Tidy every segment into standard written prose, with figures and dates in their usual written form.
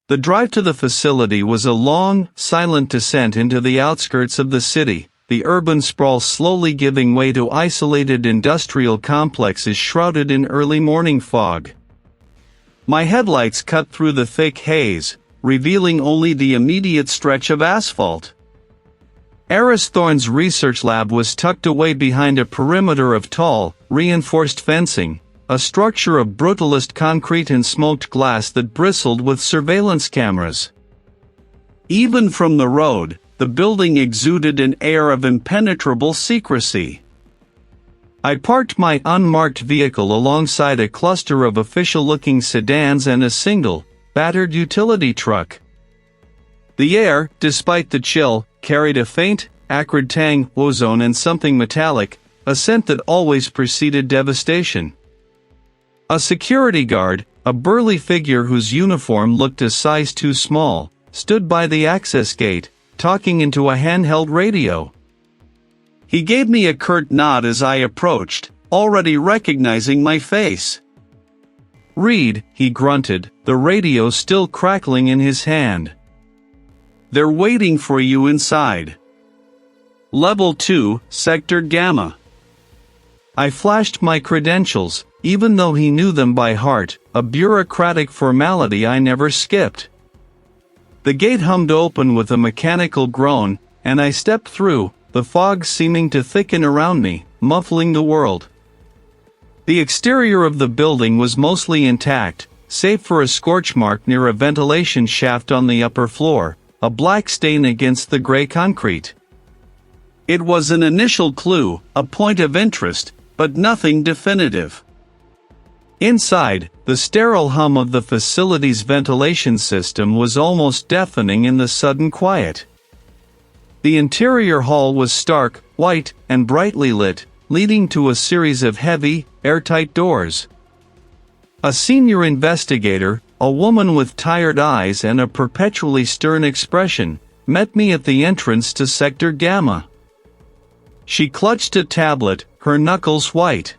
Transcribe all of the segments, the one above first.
The drive to the facility was a long, silent descent into the outskirts of the city, the urban sprawl slowly giving way to isolated industrial complexes shrouded in early morning fog. My headlights cut through the thick haze, revealing only the immediate stretch of asphalt. Aris Thorne's research lab was tucked away behind a perimeter of tall, reinforced fencing, a structure of brutalist concrete and smoked glass that bristled with surveillance cameras. Even from the road, the building exuded an air of impenetrable secrecy. I parked my unmarked vehicle alongside a cluster of official-looking sedans and a single, battered utility truck. The air, despite the chill, carried a faint, acrid tang, ozone and something metallic, a scent that always preceded devastation. A security guard, a burly figure whose uniform looked a size too small, stood by the access gate, talking into a handheld radio. He gave me a curt nod as I approached, already recognizing my face. "Read," he grunted, the radio still crackling in his hand. "They're waiting for you inside. Level 2, Sector Gamma." I flashed my credentials, even though he knew them by heart, a bureaucratic formality I never skipped. The gate hummed open with a mechanical groan, and I stepped through, the fog seeming to thicken around me, muffling the world. The exterior of the building was mostly intact, save for a scorch mark near a ventilation shaft on the upper floor, a black stain against the gray concrete. It was an initial clue, a point of interest, but nothing definitive. Inside, the sterile hum of the facility's ventilation system was almost deafening in the sudden quiet. The interior hall was stark, white, and brightly lit, leading to a series of heavy, airtight doors. A senior investigator, a woman with tired eyes and a perpetually stern expression, met me at the entrance to Sector Gamma. She clutched a tablet, her knuckles white.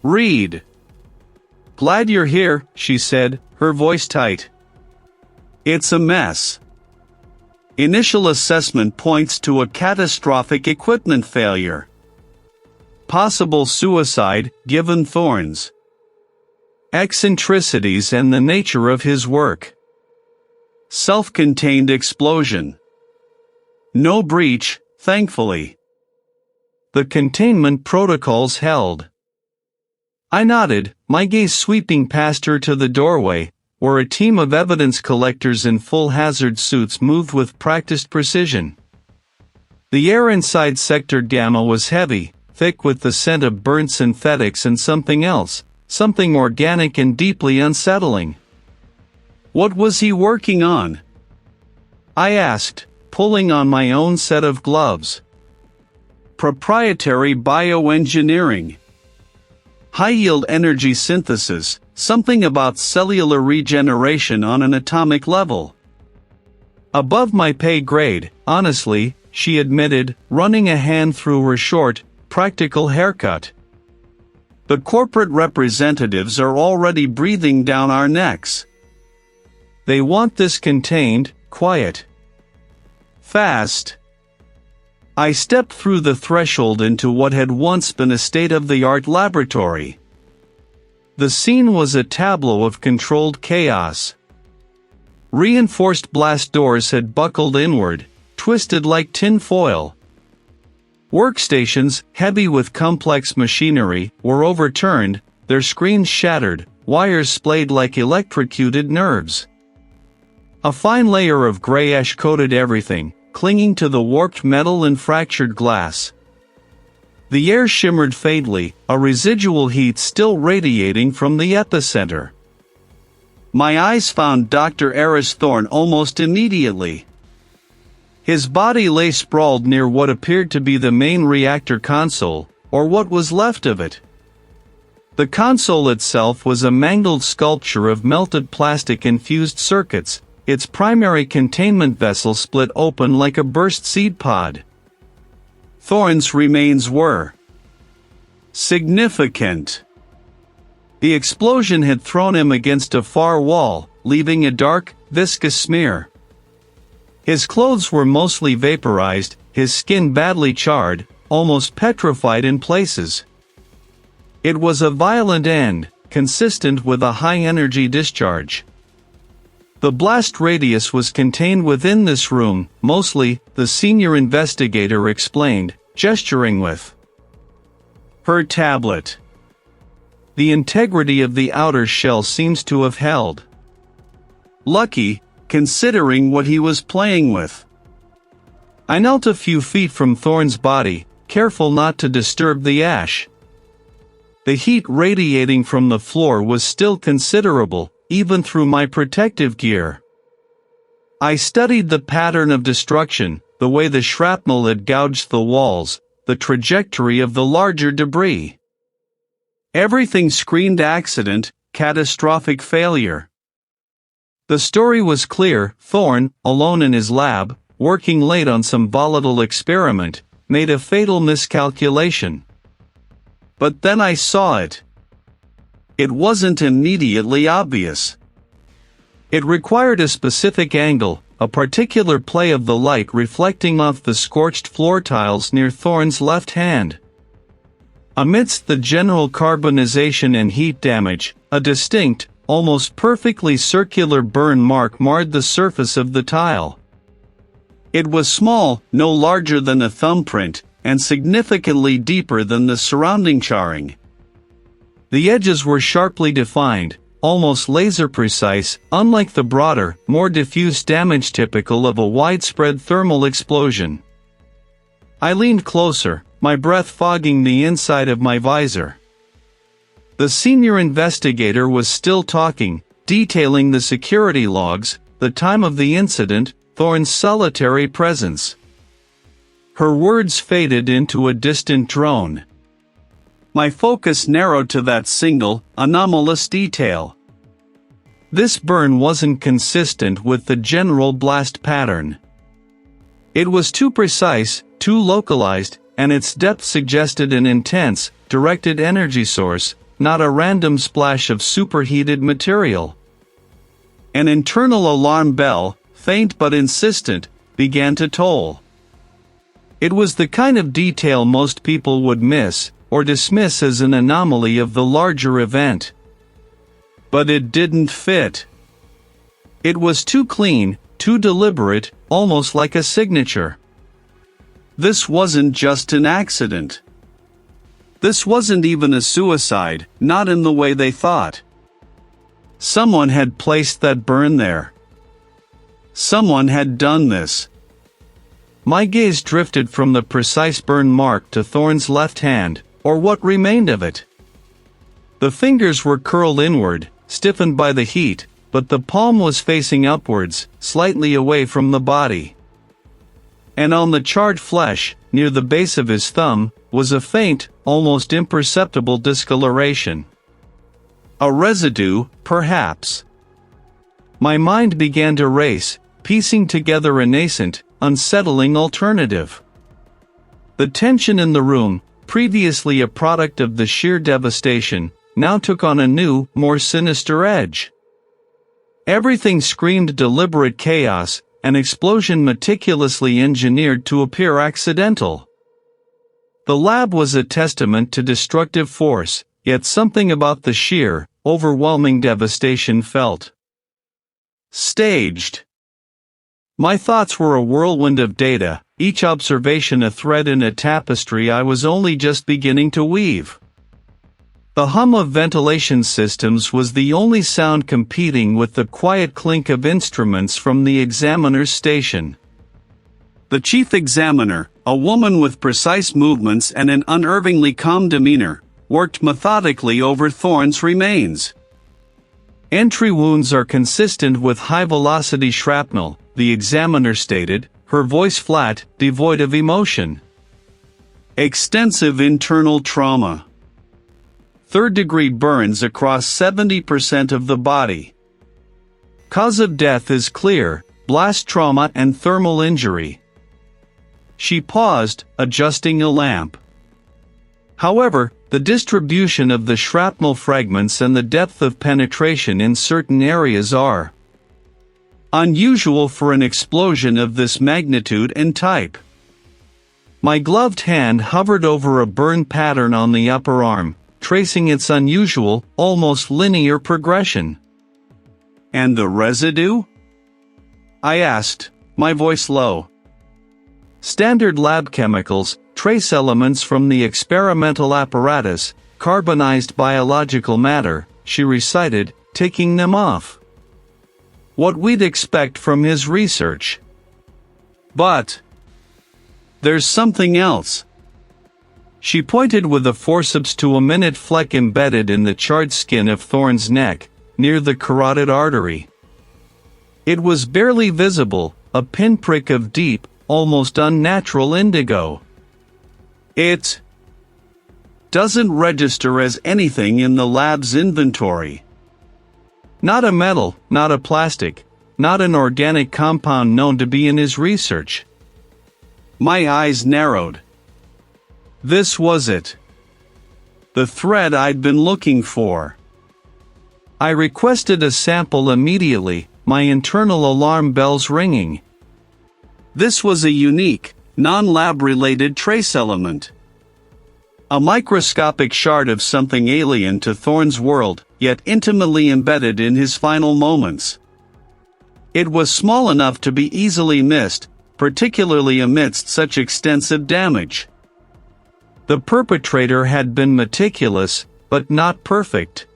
"Read." "Glad you're here," she said, her voice tight. "It's a mess. Initial assessment points to a catastrophic equipment failure. Possible suicide, given Thorne's eccentricities and the nature of his work. Self-contained explosion. No breach, thankfully. The containment protocols held." I nodded, my gaze sweeping past her to the doorway, where a team of evidence collectors in full hazard suits moved with practiced precision. The air inside Sector Gamma was heavy, thick with the scent of burnt synthetics and something else, something organic and deeply unsettling. "What was he working on?" I asked, pulling on my own set of gloves. "Proprietary bioengineering. High-yield energy synthesis, something about cellular regeneration on an atomic level." "Above my pay grade, honestly," she admitted, running a hand through her short, practical haircut. "The corporate representatives are already breathing down our necks. They want this contained, quiet. Fast." I stepped through the threshold into what had once been a state-of-the-art laboratory. The scene was a tableau of controlled chaos. Reinforced blast doors had buckled inward, twisted like tin foil. Workstations, heavy with complex machinery, were overturned, their screens shattered, wires splayed like electrocuted nerves. A fine layer of gray ash coated everything, clinging to the warped metal and fractured glass. The air shimmered faintly, a residual heat still radiating from the epicenter. My eyes found Dr. Aris Thorne almost immediately. His body lay sprawled near what appeared to be the main reactor console, or what was left of it. The console itself was a mangled sculpture of melted plastic-infused circuits, its primary containment vessel split open like a burst seed pod. Thorne's remains were significant. The explosion had thrown him against a far wall, leaving a dark, viscous smear. His clothes were mostly vaporized, his skin badly charred, almost petrified in places. It was a violent end, consistent with a high-energy discharge. The blast radius was contained within this room, mostly, the senior investigator explained, gesturing with her tablet. The integrity of the outer shell seems to have held. Lucky, considering what he was playing with. I knelt a few feet from Thorne's body, careful not to disturb the ash. The heat radiating from the floor was still considerable, even through my protective gear. I studied the pattern of destruction, the way the shrapnel had gouged the walls, the trajectory of the larger debris. Everything screamed accident, catastrophic failure. The story was clear. Thorne, alone in his lab, working late on some volatile experiment, made a fatal miscalculation. But then I saw it. It wasn't immediately obvious. It required a specific angle, a particular play of the light reflecting off the scorched floor tiles near Thorne's left hand. Amidst the general carbonization and heat damage, a distinct, almost perfectly circular burn mark marred the surface of the tile. It was small, no larger than a thumbprint, and significantly deeper than the surrounding charring. The edges were sharply defined, almost laser-precise, unlike the broader, more diffuse damage typical of a widespread thermal explosion. I leaned closer, my breath fogging the inside of my visor. The senior investigator was still talking, detailing the security logs, the time of the incident, Thorne's solitary presence. Her words faded into a distant drone. My focus narrowed to that single, anomalous detail. This burn wasn't consistent with the general blast pattern. It was too precise, too localized, and its depth suggested an intense, directed energy source, not a random splash of superheated material. An internal alarm bell, faint but insistent, began to toll. It was the kind of detail most people would miss, or dismiss as an anomaly of the larger event. But it didn't fit. It was too clean, too deliberate, almost like a signature. This wasn't just an accident. This wasn't even a suicide, not in the way they thought. Someone had placed that burn there. Someone had done this. My gaze drifted from the precise burn mark to Thorne's left hand, or what remained of it. The fingers were curled inward, stiffened by the heat, but the palm was facing upwards, slightly away from the body. And on the charred flesh, near the base of his thumb, was a faint, almost imperceptible discoloration. A residue, perhaps. My mind began to race, piecing together a nascent, unsettling alternative. The tension in the room, previously a product of the sheer devastation, now took on a new, more sinister edge. Everything screamed deliberate chaos, an explosion meticulously engineered to appear accidental. The lab was a testament to destructive force, yet something about the sheer, overwhelming devastation felt staged. My thoughts were a whirlwind of data, each observation a thread in a tapestry I was only just beginning to weave. The hum of ventilation systems was the only sound competing with the quiet clink of instruments from the examiner's station. The chief examiner, a woman with precise movements and an unnervingly calm demeanor, worked methodically over Thorne's remains. Entry wounds are consistent with high-velocity shrapnel, the examiner stated, her voice flat, devoid of emotion. Extensive internal trauma. Third-degree burns across 70% of the body. Cause of death is clear, blast trauma and thermal injury. She paused, adjusting a lamp. However, the distribution of the shrapnel fragments and the depth of penetration in certain areas are unusual for an explosion of this magnitude and type. My gloved hand hovered over a burn pattern on the upper arm, tracing its unusual, almost linear progression. "And the residue?" I asked, my voice low. "Standard lab chemicals, trace elements from the experimental apparatus, carbonized biological matter," she recited, ticking them off. "What we'd expect from his research. But there's something else." She pointed with a forceps to a minute fleck embedded in the charred skin of Thorne's neck, near the carotid artery. It was barely visible, a pinprick of deep, almost unnatural indigo. "It doesn't register as anything in the lab's inventory. Not a metal, not a plastic, not an organic compound known to be in his research." My eyes narrowed. This was it. The thread I'd been looking for. I requested a sample immediately, my internal alarm bells ringing. This was a unique, non-lab-related trace element. A microscopic shard of something alien to Thorne's world, yet intimately embedded in his final moments. It was small enough to be easily missed, particularly amidst such extensive damage. The perpetrator had been meticulous, but not perfect.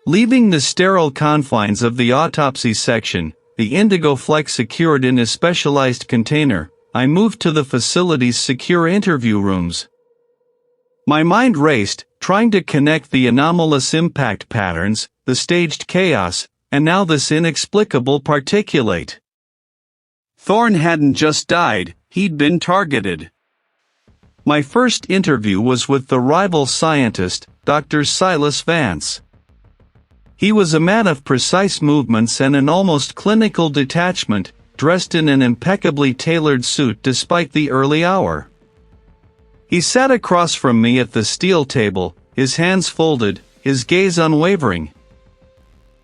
Leaving the sterile confines of the autopsy section, the indigo fleck secured in a specialized container, I moved to the facility's secure interview rooms. My mind raced, trying to connect the anomalous impact patterns, the staged chaos, and now this inexplicable particulate. Thorne hadn't just died, he'd been targeted. My first interview was with the rival scientist, Dr. Silas Vance. He was a man of precise movements and an almost clinical detachment, dressed in an impeccably tailored suit despite the early hour. He sat across from me at the steel table, his hands folded, his gaze unwavering.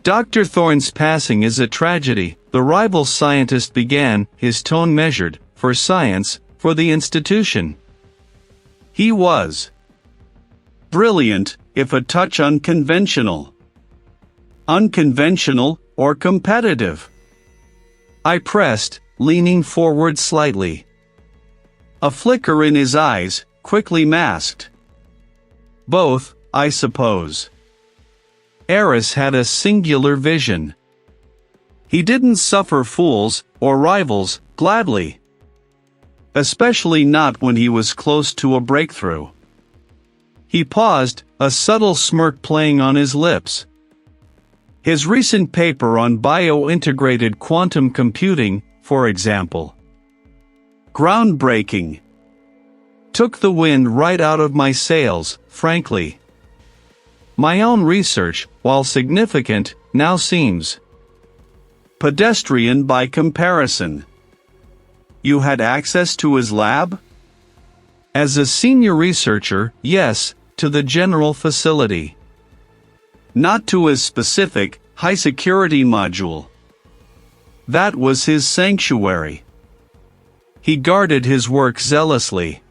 "Dr. Thorne's passing is a tragedy," the rival scientist began, his tone measured, "for science, for the institution. He was brilliant, if a touch unconventional. Unconventional, or competitive?" I pressed, leaning forward slightly. A flicker in his eyes, quickly masked. "Both, I suppose." Aris had a singular vision. He didn't suffer fools, or rivals, gladly. Especially not when he was close to a breakthrough. He paused, a subtle smirk playing on his lips. His recent paper on bio-integrated quantum computing, for example. Groundbreaking. Took the wind right out of my sails, frankly. My own research, while significant, now seems pedestrian by comparison. "You had access to his lab?" "As a senior researcher, yes, to the general facility. Not to his specific, high-security module. That was his sanctuary. He guarded his work zealously.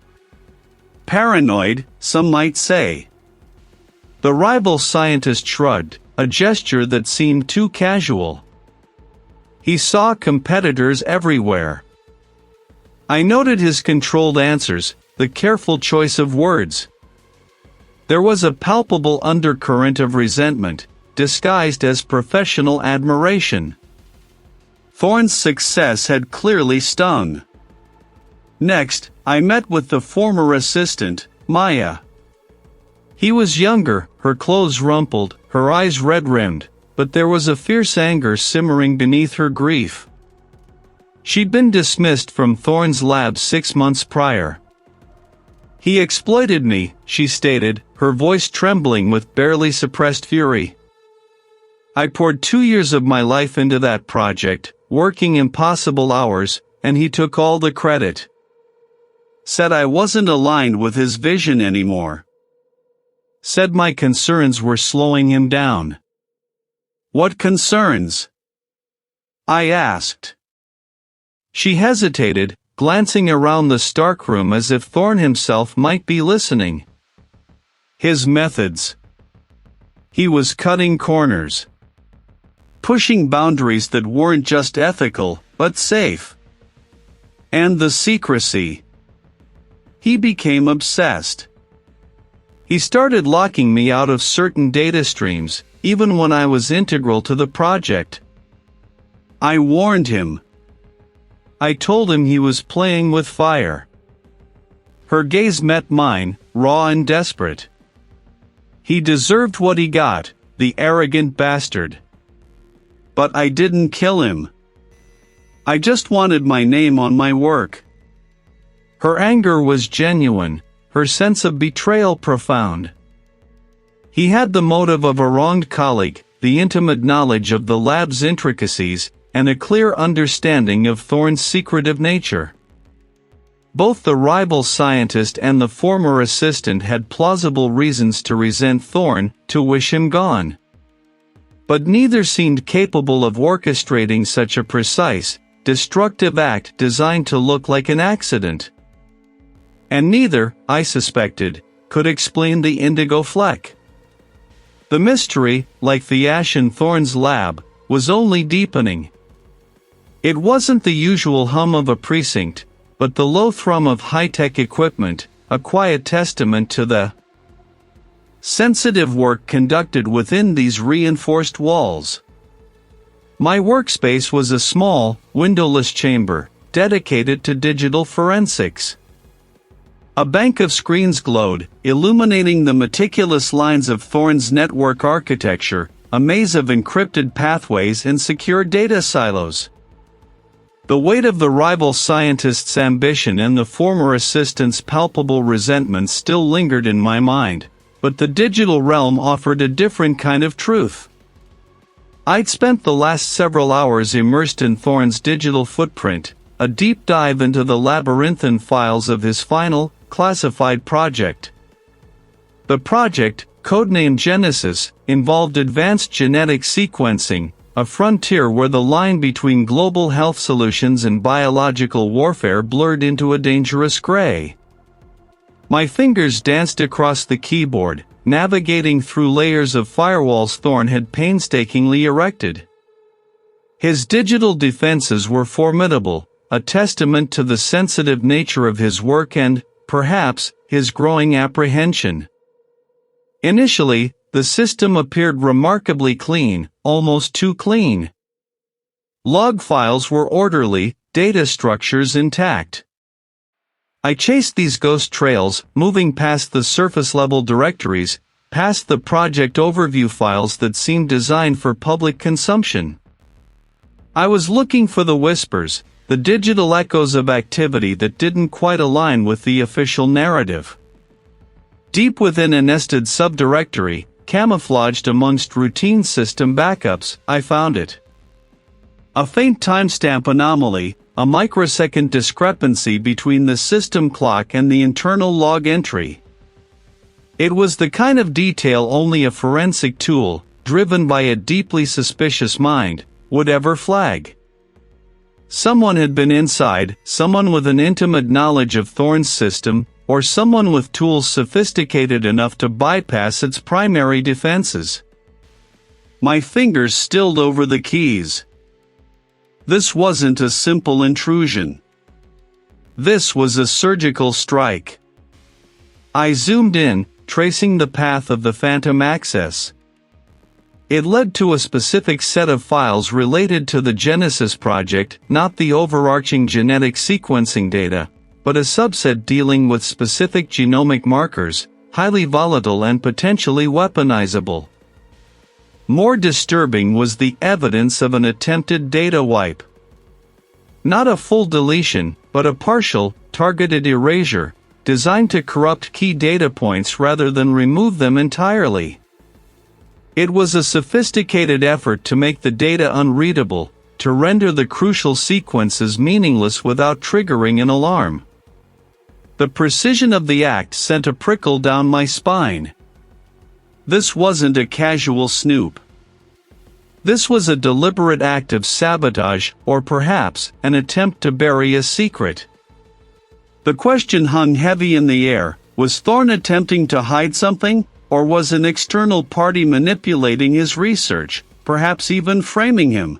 Paranoid, some might say." The rival scientist shrugged, a gesture that seemed too casual. He saw competitors everywhere. I noted his controlled answers, the careful choice of words. There was a palpable undercurrent of resentment, disguised as professional admiration. Thorne's success had clearly stung. Next, I met with the former assistant, Maya. He was younger, her clothes rumpled, her eyes red-rimmed, but there was a fierce anger simmering beneath her grief. She'd been dismissed from Thorne's lab 6 months prior. "He exploited me," she stated, her voice trembling with barely suppressed fury. "I poured 2 years of my life into that project, working impossible hours, and he took all the credit. Said I wasn't aligned with his vision anymore. Said my concerns were slowing him down." "What concerns?" I asked. She hesitated, glancing around the stark room as if Thorne himself might be listening. His methods. He was cutting corners. Pushing boundaries that weren't just ethical, but safe. And the secrecy. He became obsessed. He started locking me out of certain data streams, even when I was integral to the project. I warned him. I told him he was playing with fire. Her gaze met mine, raw and desperate. He deserved what he got, the arrogant bastard. But I didn't kill him. I just wanted my name on my work. Her anger was genuine, her sense of betrayal profound. He had the motive of a wronged colleague, the intimate knowledge of the lab's intricacies, and a clear understanding of Thorne's secretive nature. Both the rival scientist and the former assistant had plausible reasons to resent Thorne, to wish him gone. But neither seemed capable of orchestrating such a precise, destructive act designed to look like an accident. And neither, I suspected, could explain the indigo fleck. The mystery, like the ash in Thorne's lab, was only deepening. It wasn't the usual hum of a precinct, but the low thrum of high-tech equipment, a quiet testament to the sensitive work conducted within these reinforced walls. My workspace was a small, windowless chamber, dedicated to digital forensics. A bank of screens glowed, illuminating the meticulous lines of Thorne's network architecture, a maze of encrypted pathways and secure data silos. The weight of the rival scientist's ambition and the former assistant's palpable resentment still lingered in my mind, but the digital realm offered a different kind of truth. I'd spent the last several hours immersed in Thorne's digital footprint, a deep dive into the labyrinthine files of his final, classified project. The project, codenamed Genesis, involved advanced genetic sequencing, a frontier where the line between global health solutions and biological warfare blurred into a dangerous gray. My fingers danced across the keyboard, navigating through layers of firewalls Thorne had painstakingly erected. His digital defenses were formidable, a testament to the sensitive nature of his work and, perhaps, his growing apprehension. Initially, the system appeared remarkably clean, almost too clean. Log files were orderly, data structures intact. I chased these ghost trails, moving past the surface-level directories, past the project overview files that seemed designed for public consumption. I was looking for the whispers, the digital echoes of activity that didn't quite align with the official narrative. Deep within a nested subdirectory, camouflaged amongst routine system backups, I found it. A faint timestamp anomaly, a microsecond discrepancy between the system clock and the internal log entry. It was the kind of detail only a forensic tool, driven by a deeply suspicious mind, would ever flag. Someone had been inside, someone with an intimate knowledge of Thorne's system, or someone with tools sophisticated enough to bypass its primary defenses. My fingers stilled over the keys. This wasn't a simple intrusion. This was a surgical strike. I zoomed in, tracing the path of the phantom access. It led to a specific set of files related to the Genesis project, not the overarching genetic sequencing data, but a subset dealing with specific genomic markers, highly volatile and potentially weaponizable. More disturbing was the evidence of an attempted data wipe. Not a full deletion, but a partial, targeted erasure, designed to corrupt key data points rather than remove them entirely. It was a sophisticated effort to make the data unreadable, to render the crucial sequences meaningless without triggering an alarm. The precision of the act sent a prickle down my spine. This wasn't a casual snoop. This was a deliberate act of sabotage, or perhaps an attempt to bury a secret. The question hung heavy in the air. Was Thorne attempting to hide something, or was an external party manipulating his research, perhaps even framing him?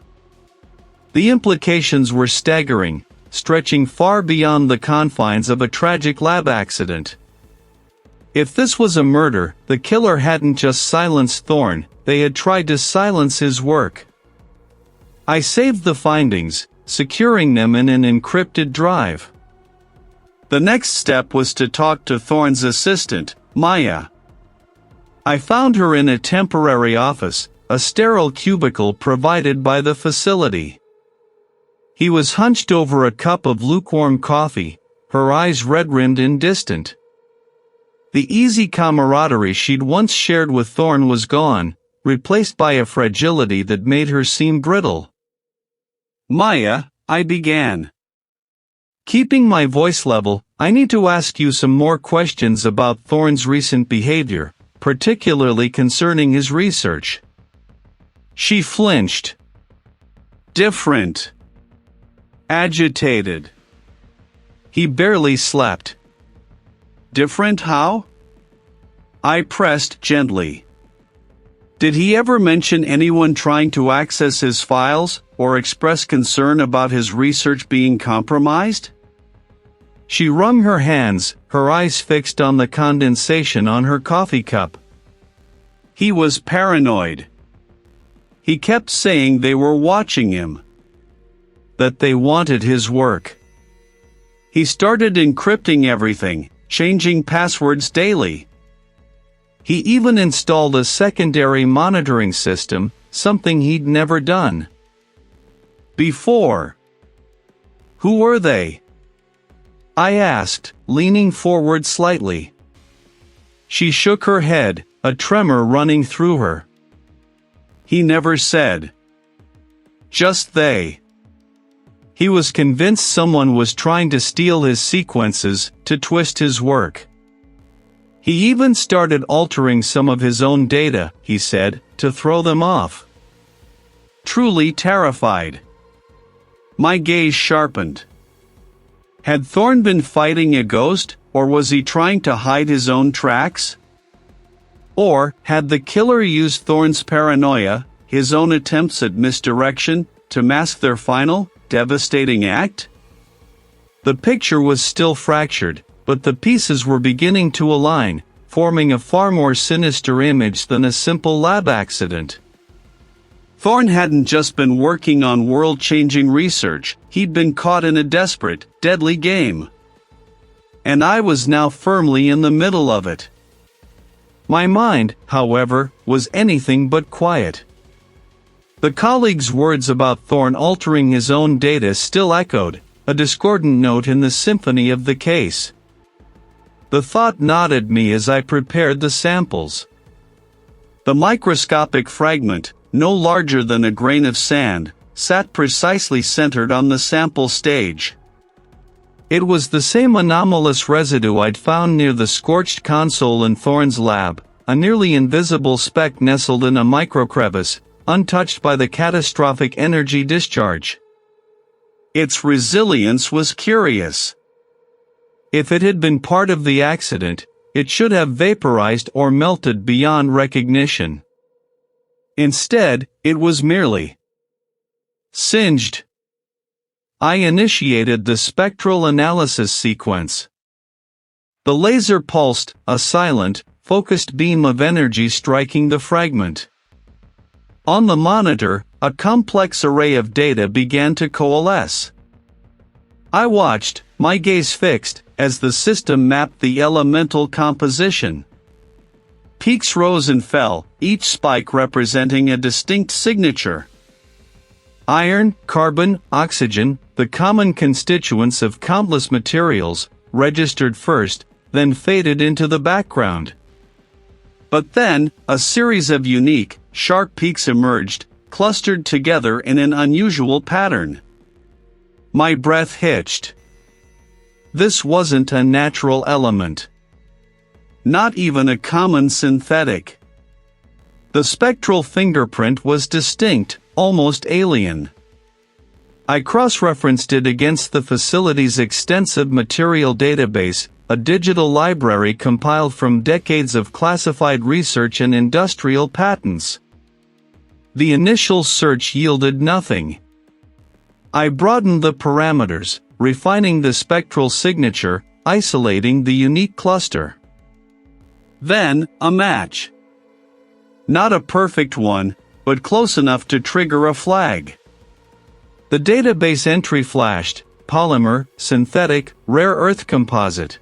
The implications were staggering, stretching far beyond the confines of a tragic lab accident. If this was a murder, the killer hadn't just silenced Thorne, they had tried to silence his work. I saved the findings, securing them in an encrypted drive. The next step was to talk to Thorne's assistant, Maya. I found her in a temporary office, a sterile cubicle provided by the facility. He was hunched over a cup of lukewarm coffee, her eyes red-rimmed and distant. The easy camaraderie she'd once shared with Thorne was gone, replaced by a fragility that made her seem brittle. "Maya," I began. Keeping my voice level, I need to ask you some more questions about Thorne's recent behavior, particularly concerning his research. She flinched. Different. Agitated. He barely slept. Different how? I pressed gently. Did he ever mention anyone trying to access his files, or express concern about his research being compromised? She wrung her hands, her eyes fixed on the condensation on her coffee cup. He was paranoid. He kept saying they were watching him. That they wanted his work. He started encrypting everything, changing passwords daily. He even installed a secondary monitoring system, something he'd never done before. Who were they? I asked, leaning forward slightly. She shook her head, a tremor running through her. He never said. Just they. He was convinced someone was trying to steal his sequences, to twist his work. He even started altering some of his own data, he said, to throw them off. Truly terrified. My gaze sharpened. Had Thorne been fighting a ghost, or was he trying to hide his own tracks? Or had the killer used Thorne's paranoia, his own attempts at misdirection, to mask their final, devastating act? The picture was still fractured, but the pieces were beginning to align, forming a far more sinister image than a simple lab accident. Thorne hadn't just been working on world-changing research, he'd been caught in a desperate, deadly game. And I was now firmly in the middle of it. My mind, however, was anything but quiet. The colleague's words about Thorne altering his own data still echoed, a discordant note in the symphony of the case. The thought nodded me as I prepared the samples. The microscopic fragment, no larger than a grain of sand, sat precisely centered on the sample stage. It was the same anomalous residue I'd found near the scorched console in Thorne's lab, a nearly invisible speck nestled in a microcrevice, untouched by the catastrophic energy discharge. Its resilience was curious. If it had been part of the accident, it should have vaporized or melted beyond recognition. Instead, it was merely singed. I initiated the spectral analysis sequence. The laser pulsed, a silent, focused beam of energy striking the fragment. On the monitor, a complex array of data began to coalesce. I watched, my gaze fixed, as the system mapped the elemental composition. Peaks rose and fell, each spike representing a distinct signature. Iron, carbon, oxygen, the common constituents of countless materials, registered first, then faded into the background. But then, a series of unique, sharp peaks emerged, clustered together in an unusual pattern. My breath hitched. This wasn't a natural element. Not even a common synthetic. The spectral fingerprint was distinct, almost alien. I cross-referenced it against the facility's extensive material database, a digital library compiled from decades of classified research and industrial patents. The initial search yielded nothing. I broadened the parameters, refining the spectral signature, isolating the unique cluster. Then, a match. Not a perfect one, but close enough to trigger a flag. The database entry flashed: polymer, synthetic, rare earth composite.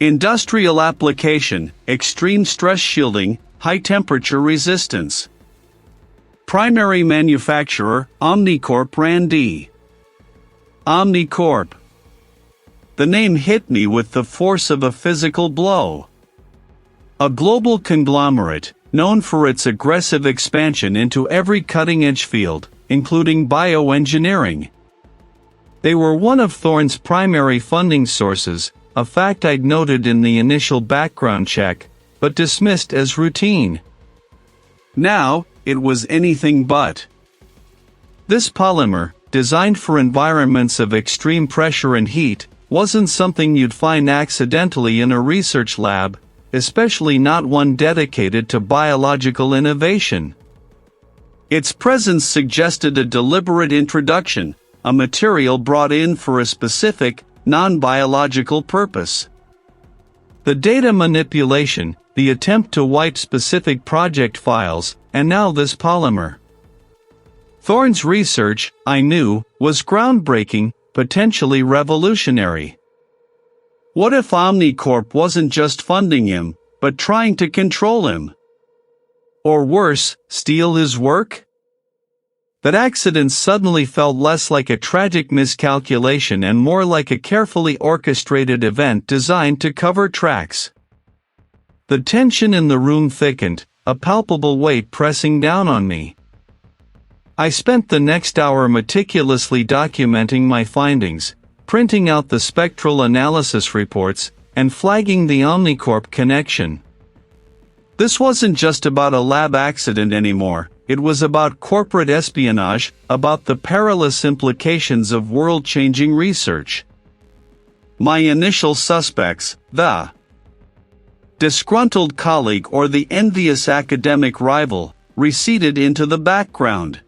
Industrial application, extreme stress shielding, high temperature resistance. Primary manufacturer, Omnicorp Rand. Omnicorp. The name hit me with the force of a physical blow. A global conglomerate, known for its aggressive expansion into every cutting-edge field, including bioengineering. They were one of Thorne's primary funding sources, a fact I'd noted in the initial background check, but dismissed as routine. Now, it was anything but. This polymer, designed for environments of extreme pressure and heat, wasn't something you'd find accidentally in a research lab, especially not one dedicated to biological innovation. Its presence suggested a deliberate introduction, a material brought in for a specific, non-biological purpose. The data manipulation, the attempt to wipe specific project files, and now this polymer. Thorne's research, I knew, was groundbreaking, potentially revolutionary. What if Omnicorp wasn't just funding him, but trying to control him? Or worse, steal his work? That accident suddenly felt less like a tragic miscalculation and more like a carefully orchestrated event designed to cover tracks. The tension in the room thickened, a palpable weight pressing down on me. I spent the next hour meticulously documenting my findings, printing out the spectral analysis reports, and flagging the Omnicorp connection. This wasn't just about a lab accident anymore, it was about corporate espionage, about the perilous implications of world-changing research. My initial suspects, the disgruntled colleague or the envious academic rival, receded into the background.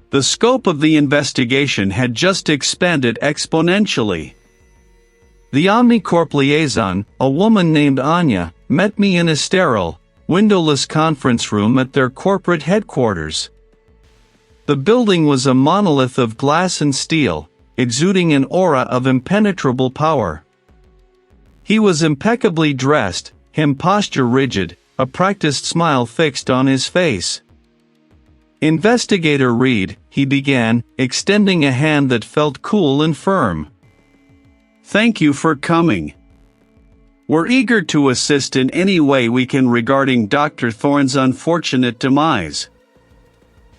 The scope of the investigation had just expanded exponentially. The Omnicorp liaison, a woman named Anya, met me in a sterile, windowless conference room at their corporate headquarters. The building was a monolith of glass and steel, exuding an aura of impenetrable power. He was impeccably dressed, his posture rigid, a practiced smile fixed on his face. "Investigator Reed," he began, extending a hand that felt cool and firm. "Thank you for coming. We're eager to assist in any way we can regarding Dr. Thorne's unfortunate demise.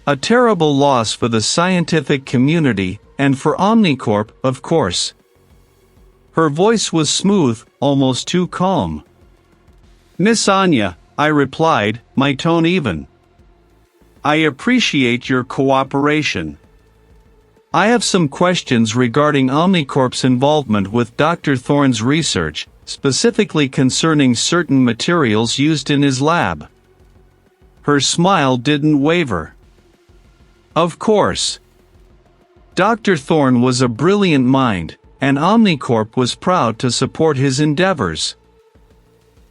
A terrible loss for the scientific community, and for Omnicorp, of course." Her voice was smooth, almost too calm. "Miss Anya," I replied, my tone even. "I appreciate your cooperation. I have some questions regarding Omnicorp's involvement with Dr. Thorne's research, specifically concerning certain materials used in his lab." Her smile didn't waver. "Of course. Dr. Thorne was a brilliant mind, and Omnicorp was proud to support his endeavors.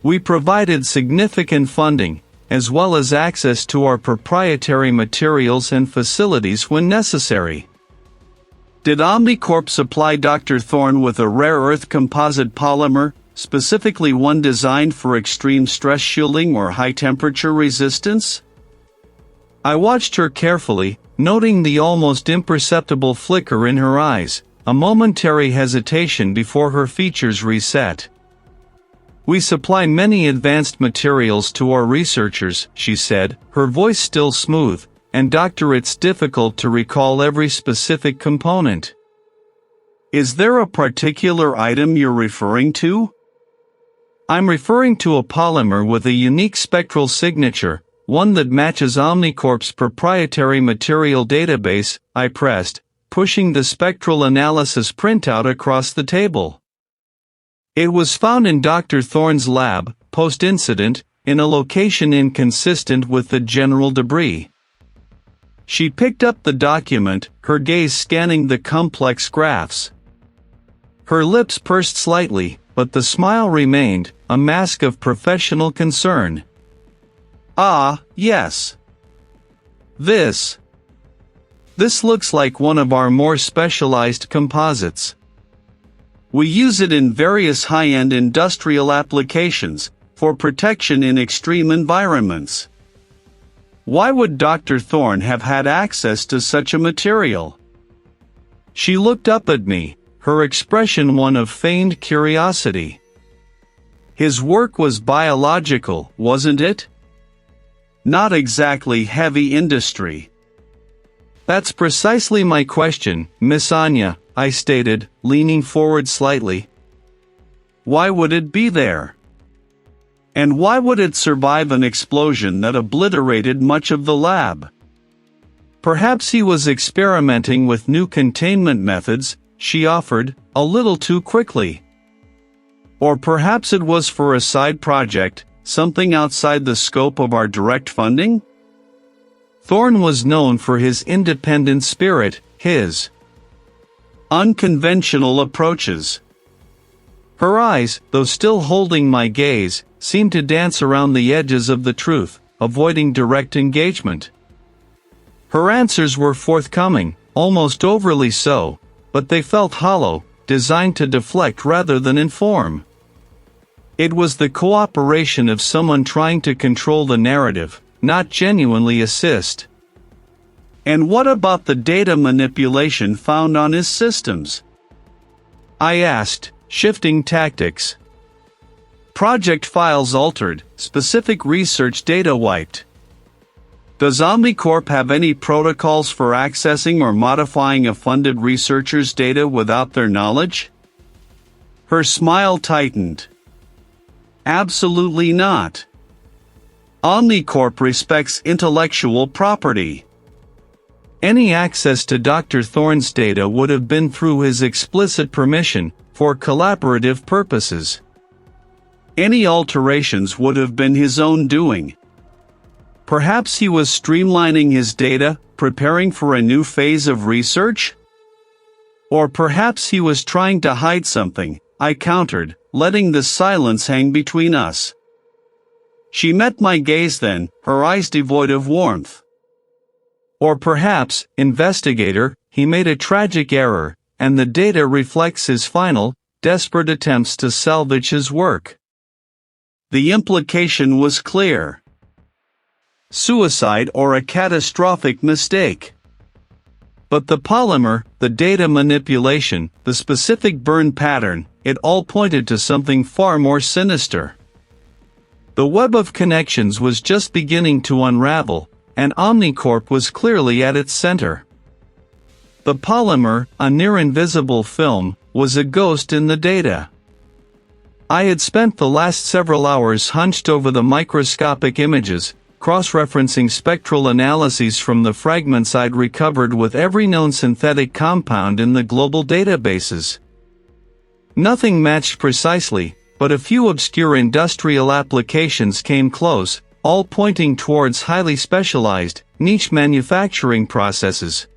We provided significant funding, as well as access to our proprietary materials and facilities when necessary." "Did Omnicorp supply Dr. Thorne with a rare earth composite polymer, specifically one designed for extreme stress shielding or high temperature resistance?" I watched her carefully, noting the almost imperceptible flicker in her eyes, a momentary hesitation before her features reset. "We supply many advanced materials to our researchers," she said, her voice still smooth, "and Doctor, it's difficult to recall every specific component." "Is there a particular item you're referring to?" "I'm referring to a polymer with a unique spectral signature, one that matches Omnicorp's proprietary material database, I pressed, pushing the spectral analysis printout across the table. It was found in Dr. Thorne's lab, post-incident, in a location inconsistent with the general debris. She picked up the document, her gaze scanning the complex graphs. Her lips pursed slightly, but the smile remained, a mask of professional concern. Ah, yes. This looks like one of our more specialized composites. We use it in various high-end industrial applications, for protection in extreme environments. Why would Dr. Thorne have had access to such a material? She looked up at me, her expression one of feigned curiosity. His work was biological, wasn't it? Not exactly heavy industry. That's precisely my question, Miss Anya, I stated, leaning forward slightly. Why would it be there? And why would it survive an explosion that obliterated much of the lab? Perhaps he was experimenting with new containment methods, she offered, a little too quickly. Or perhaps it was for a side project, something outside the scope of our direct funding? Thorne was known for his independent spirit, his unconventional approaches. Her eyes, though still holding my gaze, seemed to dance around the edges of the truth, avoiding direct engagement. Her answers were forthcoming, almost overly so, but they felt hollow, designed to deflect rather than inform. It was the cooperation of someone trying to control the narrative, not genuinely assist. And what about the data manipulation found on his systems? I asked, shifting tactics. Project files altered, specific research data wiped. Does Omnicorp have any protocols for accessing or modifying a funded researcher's data without their knowledge? Her smile tightened. Absolutely not. Omnicorp respects intellectual property. Any access to Dr. Thorne's data would have been through his explicit permission, for collaborative purposes. Any alterations would have been his own doing. Perhaps he was streamlining his data, preparing for a new phase of research? Or perhaps he was trying to hide something, I countered, letting the silence hang between us. She met my gaze then, her eyes devoid of warmth. Or perhaps, investigator, he made a tragic error, and the data reflects his final, desperate attempts to salvage his work. The implication was clear. Suicide or a catastrophic mistake. But the polymer, the data manipulation, the specific burn pattern, it all pointed to something far more sinister. The web of connections was just beginning to unravel, and Omnicorp was clearly at its center. The polymer, a near-invisible film, was a ghost in the data. I had spent the last several hours hunched over the microscopic images, cross-referencing spectral analyses from the fragments I'd recovered with every known synthetic compound in the global databases. Nothing matched precisely, but a few obscure industrial applications came close, all pointing towards highly specialized, niche manufacturing processes.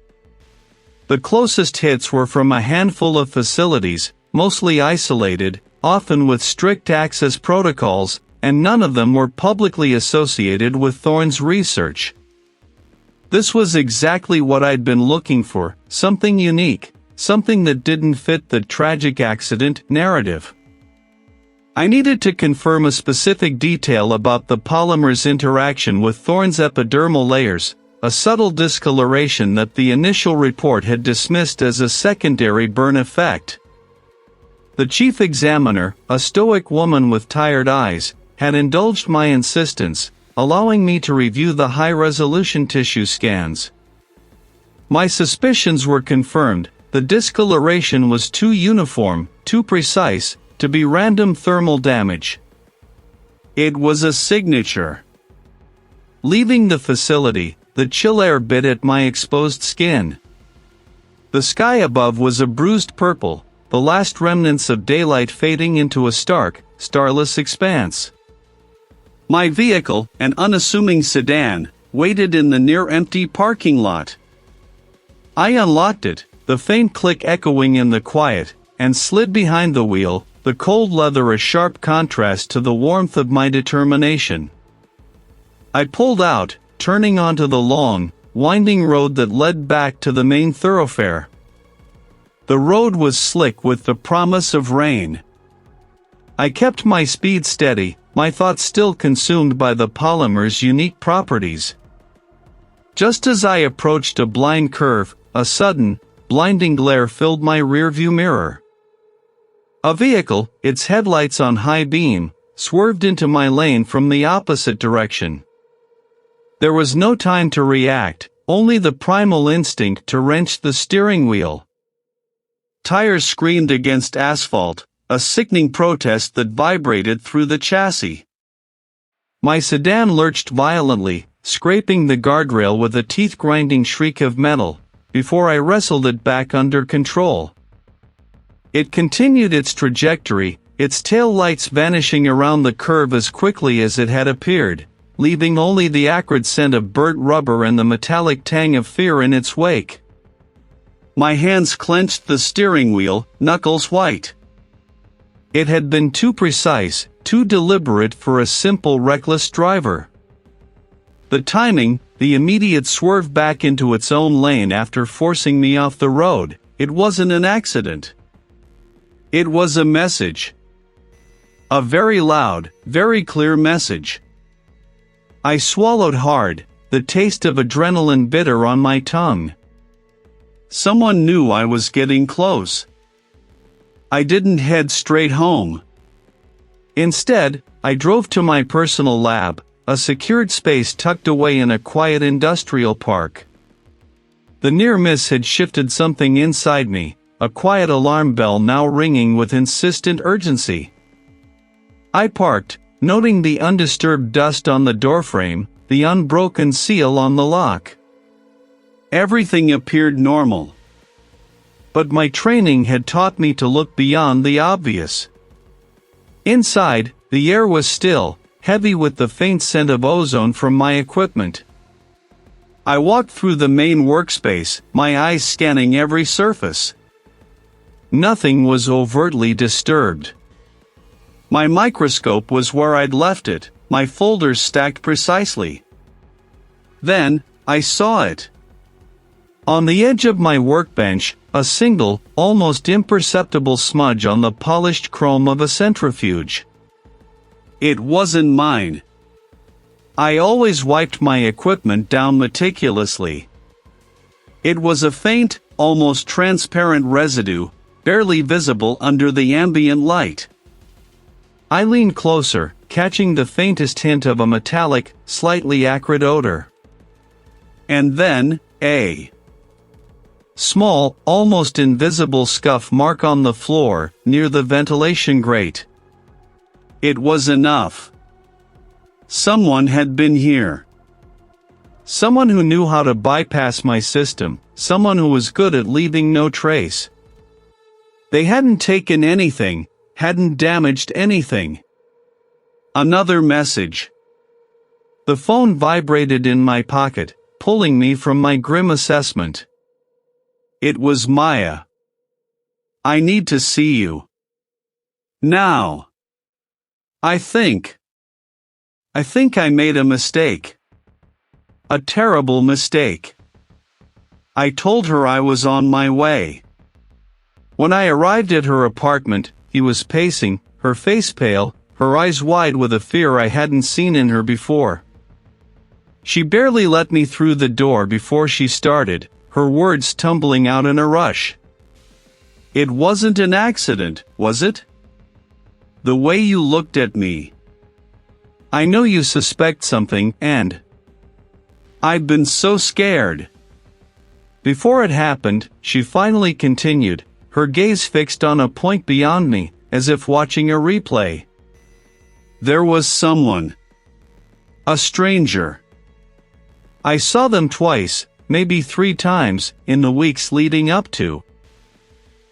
The closest hits were from a handful of facilities, mostly isolated, often with strict access protocols, and none of them were publicly associated with Thorne's research. This was exactly what I'd been looking for, something unique, something that didn't fit the tragic accident narrative. I needed to confirm a specific detail about the polymer's interaction with Thorne's epidermal layers, a subtle discoloration that the initial report had dismissed as a secondary burn effect. The chief examiner, a stoic woman with tired eyes, had indulged my insistence, allowing me to review the high-resolution tissue scans. My suspicions were confirmed. The discoloration was too uniform, too precise, to be random thermal damage. It was a signature. Leaving the facility, the chill air bit at my exposed skin. The sky above was a bruised purple, the last remnants of daylight fading into a stark, starless expanse. My vehicle, an unassuming sedan, waited in the near-empty parking lot. I unlocked it, the faint click echoing in the quiet, and slid behind the wheel, the cold leather a sharp contrast to the warmth of my determination. I pulled out, turning onto the long, winding road that led back to the main thoroughfare. The road was slick with the promise of rain. I kept my speed steady, my thoughts still consumed by the polymer's unique properties. Just as I approached a blind curve, a sudden, blinding glare filled my rearview mirror. A vehicle, its headlights on high beam, swerved into my lane from the opposite direction. There was no time to react, only the primal instinct to wrench the steering wheel. Tires screamed against asphalt, a sickening protest that vibrated through the chassis. My sedan lurched violently, scraping the guardrail with a teeth-grinding shriek of metal, before I wrestled it back under control. It continued its trajectory, its tail lights vanishing around the curve as quickly as it had appeared, leaving only the acrid scent of burnt rubber and the metallic tang of fear in its wake. My hands clenched the steering wheel, knuckles white. It had been too precise, too deliberate for a simple reckless driver. The timing, the immediate swerve back into its own lane after forcing me off the road, it wasn't an accident. It was a message. A very loud, very clear message. I swallowed hard, the taste of adrenaline bitter on my tongue. Someone knew I was getting close. I didn't head straight home. Instead, I drove to my personal lab, a secured space tucked away in a quiet industrial park. The near miss had shifted something inside me, a quiet alarm bell now ringing with insistent urgency. I parked, noting the undisturbed dust on the doorframe, the unbroken seal on the lock. Everything appeared normal. But my training had taught me to look beyond the obvious. Inside, the air was still, heavy with the faint scent of ozone from my equipment. I walked through the main workspace, my eyes scanning every surface. Nothing was overtly disturbed. My microscope was where I'd left it, my folders stacked precisely. Then, I saw it. On the edge of my workbench, a single, almost imperceptible smudge on the polished chrome of a centrifuge. It wasn't mine. I always wiped my equipment down meticulously. It was a faint, almost transparent residue, barely visible under the ambient light. I leaned closer, catching the faintest hint of a metallic, slightly acrid odor. And then, a small, almost invisible scuff mark on the floor, near the ventilation grate. It was enough. Someone had been here. Someone who knew how to bypass my system, someone who was good at leaving no trace. They hadn't taken anything, hadn't damaged anything. Another message. The phone vibrated in my pocket, pulling me from my grim assessment. It was Maya. I need to see you. Now. I think I made a mistake. A terrible mistake. I told her I was on my way. When I arrived at her apartment, he was pacing, her face pale, her eyes wide with a fear I hadn't seen in her before. She barely let me through the door before she started, her words tumbling out in a rush. It wasn't an accident, was it? The way you looked at me. I know you suspect something, and I've been so scared. Before it happened, she finally continued, her gaze fixed on a point beyond me, as if watching a replay. There was someone. A stranger. I saw them twice, maybe 3 times, in the weeks leading up to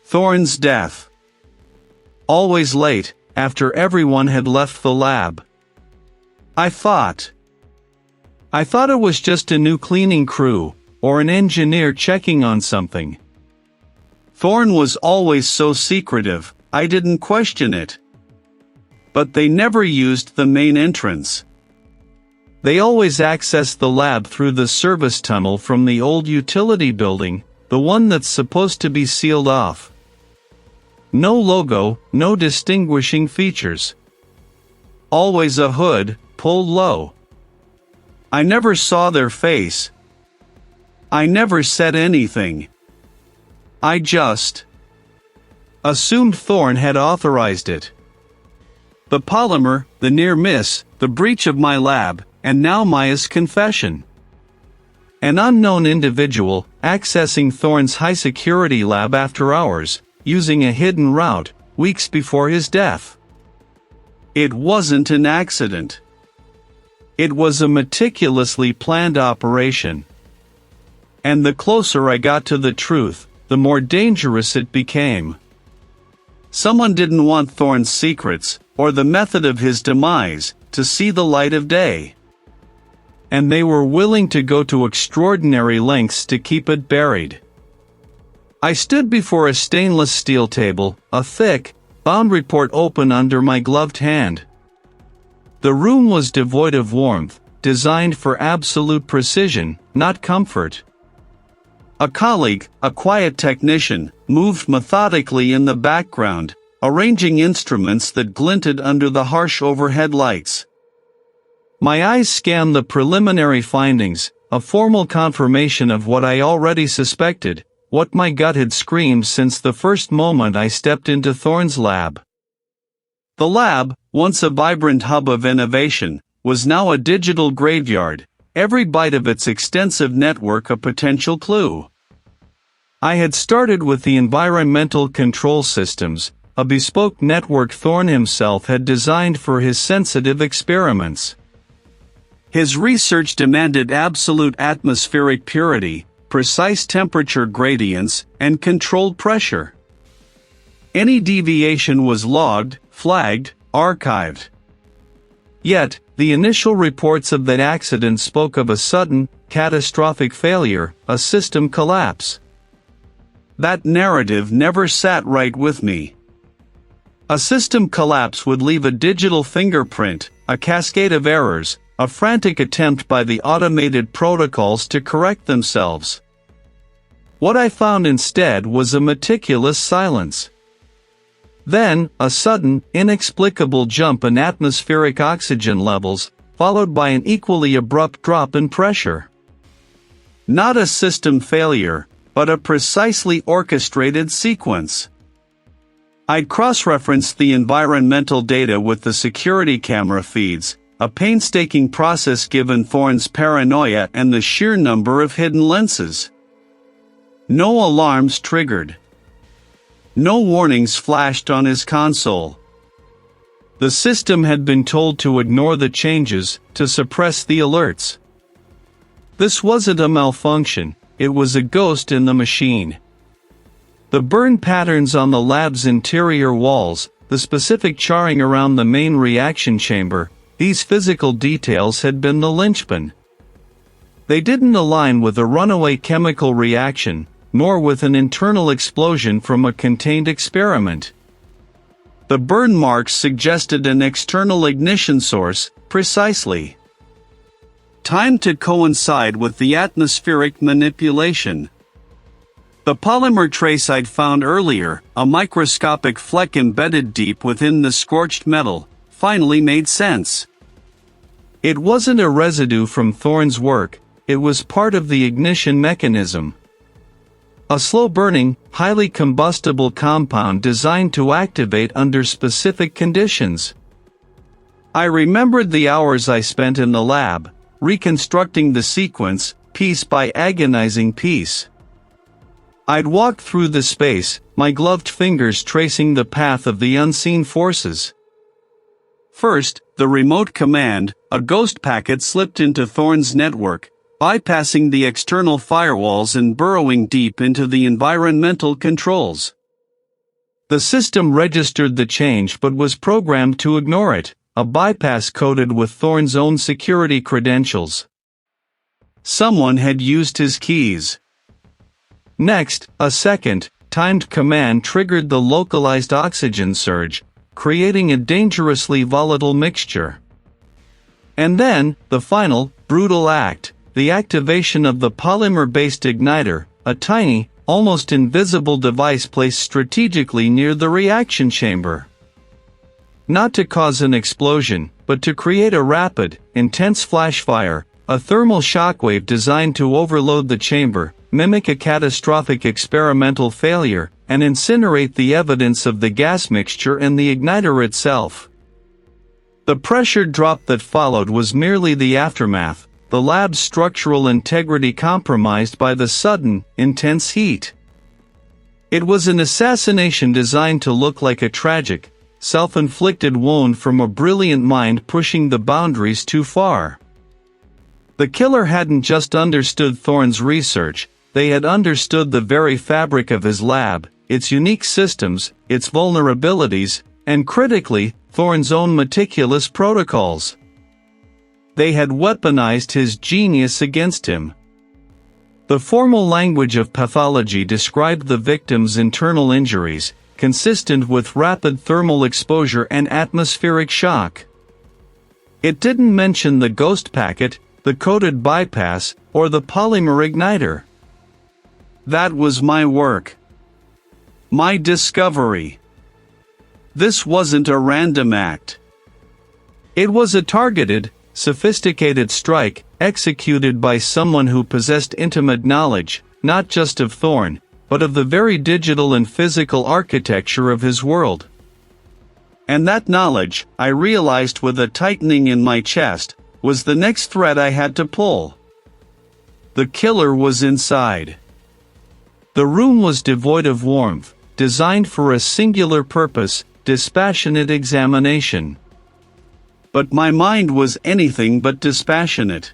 Thorne's death. Always late, after everyone had left the lab. I thought it was just a new cleaning crew, or an engineer checking on something. Thorne was always so secretive, I didn't question it. But they never used the main entrance. They always accessed the lab through the service tunnel from the old utility building, the one that's supposed to be sealed off. No logo, no distinguishing features. Always a hood, pulled low. I never saw their face. I never said anything. I just assumed Thorne had authorized it. The polymer, the near miss, the breach of my lab, and now Maya's confession. An unknown individual, accessing Thorne's high-security lab after hours, using a hidden route, weeks before his death. It wasn't an accident. It was a meticulously planned operation. And the closer I got to the truth, the more dangerous it became. Someone didn't want Thorne's secrets, or the method of his demise, to see the light of day. And they were willing to go to extraordinary lengths to keep it buried. I stood before a stainless steel table, a thick, bound report open under my gloved hand. The room was devoid of warmth, designed for absolute precision, not comfort. A colleague, a quiet technician, moved methodically in the background, arranging instruments that glinted under the harsh overhead lights. My eyes scanned the preliminary findings, a formal confirmation of what I already suspected, what my gut had screamed since the first moment I stepped into Thorne's lab. The lab, once a vibrant hub of innovation, was now a digital graveyard, every byte of its extensive network a potential clue. I had started with the environmental control systems, a bespoke network Thorne himself had designed for his sensitive experiments. His research demanded absolute atmospheric purity, precise temperature gradients, and controlled pressure. Any deviation was logged, flagged, archived. Yet, the initial reports of that accident spoke of a sudden, catastrophic failure, a system collapse. That narrative never sat right with me. A system collapse would leave a digital fingerprint, a cascade of errors, a frantic attempt by the automated protocols to correct themselves. What I found instead was a meticulous silence. Then, a sudden, inexplicable jump in atmospheric oxygen levels, followed by an equally abrupt drop in pressure. Not a system failure, but a precisely orchestrated sequence. I'd cross-referenced the environmental data with the security camera feeds, a painstaking process given Thorne's paranoia and the sheer number of hidden lenses. No alarms triggered. No warnings flashed on his console. The system had been told to ignore the changes, to suppress the alerts. This wasn't a malfunction, it was a ghost in the machine. The burn patterns on the lab's interior walls, the specific charring around the main reaction chamber, these physical details had been the linchpin. They didn't align with a runaway chemical reaction, nor with an internal explosion from a contained experiment. The burn marks suggested an external ignition source, precisely timed to coincide with the atmospheric manipulation. The polymer trace I'd found earlier, a microscopic fleck embedded deep within the scorched metal, finally made sense. It wasn't a residue from Thorne's work, it was part of the ignition mechanism. A slow-burning, highly combustible compound designed to activate under specific conditions. I remembered the hours I spent in the lab, reconstructing the sequence, piece by agonizing piece. I'd walked through the space, my gloved fingers tracing the path of the unseen forces. First, the remote command, a ghost packet slipped into Thorne's network, bypassing the external firewalls and burrowing deep into the environmental controls. The system registered the change but was programmed to ignore it, a bypass coded with Thorne's own security credentials. Someone had used his keys. Next, a second, timed command triggered the localized oxygen surge, creating a dangerously volatile mixture. And then, the final, brutal act, the activation of the polymer-based igniter, a tiny, almost invisible device placed strategically near the reaction chamber. Not to cause an explosion, but to create a rapid, intense flashfire, a thermal shockwave designed to overload the chamber, mimic a catastrophic experimental failure, and incinerate the evidence of the gas mixture and the igniter itself. The pressure drop that followed was merely the aftermath, the lab's structural integrity compromised by the sudden, intense heat. It was an assassination designed to look like a tragic, self-inflicted wound from a brilliant mind pushing the boundaries too far. The killer hadn't just understood Thorne's research, they had understood the very fabric of his lab, its unique systems, its vulnerabilities, and critically, Thorne's own meticulous protocols. They had weaponized his genius against him. The formal language of pathology described the victim's internal injuries, consistent with rapid thermal exposure and atmospheric shock. It didn't mention the ghost packet, the coded bypass, or the polymer igniter. That was my work. My discovery. This wasn't a random act. It was a targeted, sophisticated strike, executed by someone who possessed intimate knowledge, not just of Thorne, but of the very digital and physical architecture of his world. And that knowledge, I realized with a tightening in my chest, was the next thread I had to pull. The killer was inside. The room was devoid of warmth, designed for a singular purpose, dispassionate examination. But my mind was anything but dispassionate.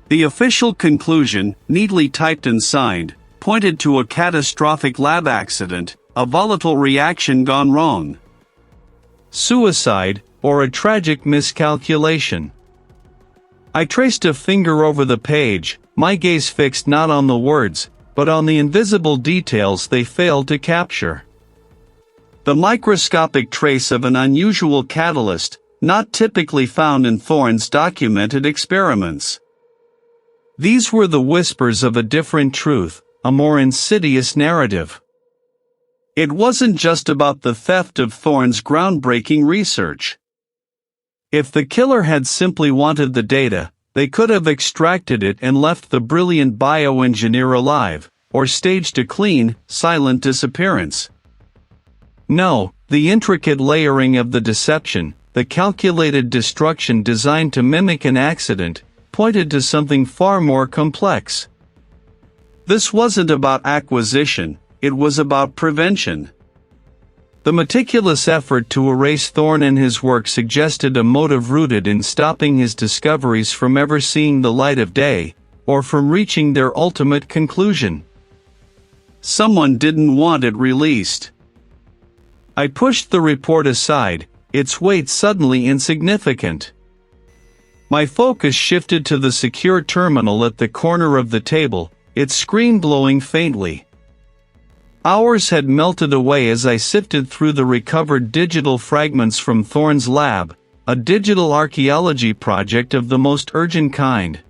The official conclusion, neatly typed and signed, pointed to a catastrophic lab accident, a volatile reaction gone wrong. Suicide, or a tragic miscalculation. I traced a finger over the page, my gaze fixed not on the words, but on the invisible details they failed to capture. The microscopic trace of an unusual catalyst, not typically found in Thorne's documented experiments. These were the whispers of a different truth, a more insidious narrative. It wasn't just about the theft of Thorne's groundbreaking research. If the killer had simply wanted the data, they could have extracted it and left the brilliant bioengineer alive, or staged a clean, silent disappearance. No, the intricate layering of the deception, the calculated destruction designed to mimic an accident, pointed to something far more complex. This wasn't about acquisition, it was about prevention. The meticulous effort to erase Thorne and his work suggested a motive rooted in stopping his discoveries from ever seeing the light of day, or from reaching their ultimate conclusion. Someone didn't want it released. I pushed the report aside, its weight suddenly insignificant. My focus shifted to the secure terminal at the corner of the table, its screen glowing faintly. Hours had melted away as I sifted through the recovered digital fragments from Thorne's lab, a digital archaeology project of the most urgent kind.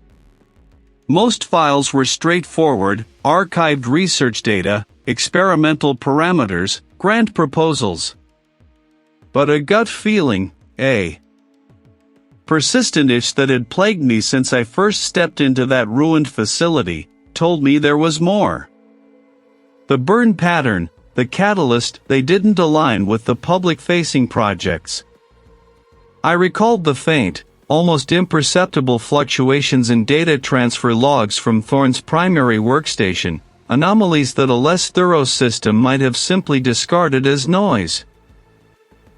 Most files were straightforward, archived research data, experimental parameters, grant proposals. But a gut feeling, a persistent itch that had plagued me since I first stepped into that ruined facility, told me there was more. The burn pattern, the catalyst, they didn't align with the public-facing projects. I recalled the faint, almost imperceptible fluctuations in data transfer logs from Thorne's primary workstation, anomalies that a less thorough system might have simply discarded as noise.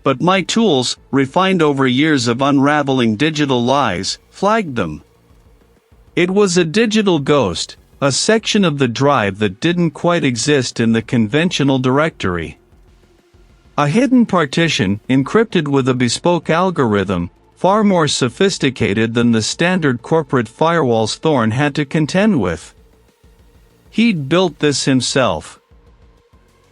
But my tools, refined over years of unraveling digital lies, flagged them. It was a digital ghost, a section of the drive that didn't quite exist in the conventional directory. A hidden partition, encrypted with a bespoke algorithm, far more sophisticated than the standard corporate firewalls Thorne had to contend with. He'd built this himself.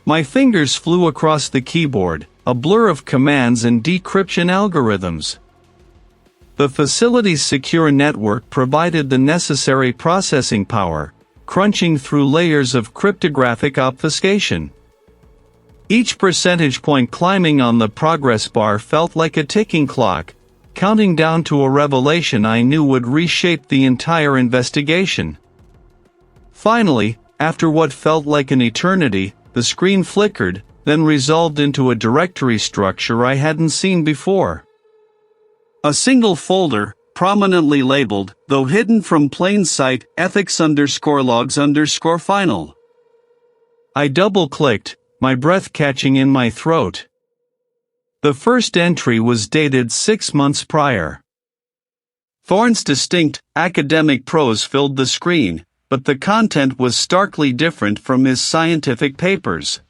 My fingers flew across the keyboard, a blur of commands and decryption algorithms. The facility's secure network provided the necessary processing power, crunching through layers of cryptographic obfuscation. Each percentage point climbing on the progress bar felt like a ticking clock, counting down to a revelation I knew would reshape the entire investigation. Finally, after what felt like an eternity, the screen flickered, then resolved into a directory structure I hadn't seen before. A single folder, prominently labeled, though hidden from plain sight, ethics_logs_final. I double-clicked, my breath catching in my throat. The first entry was dated 6 months prior. Thorne's distinct, academic prose filled the screen, but the content was starkly different from his scientific papers.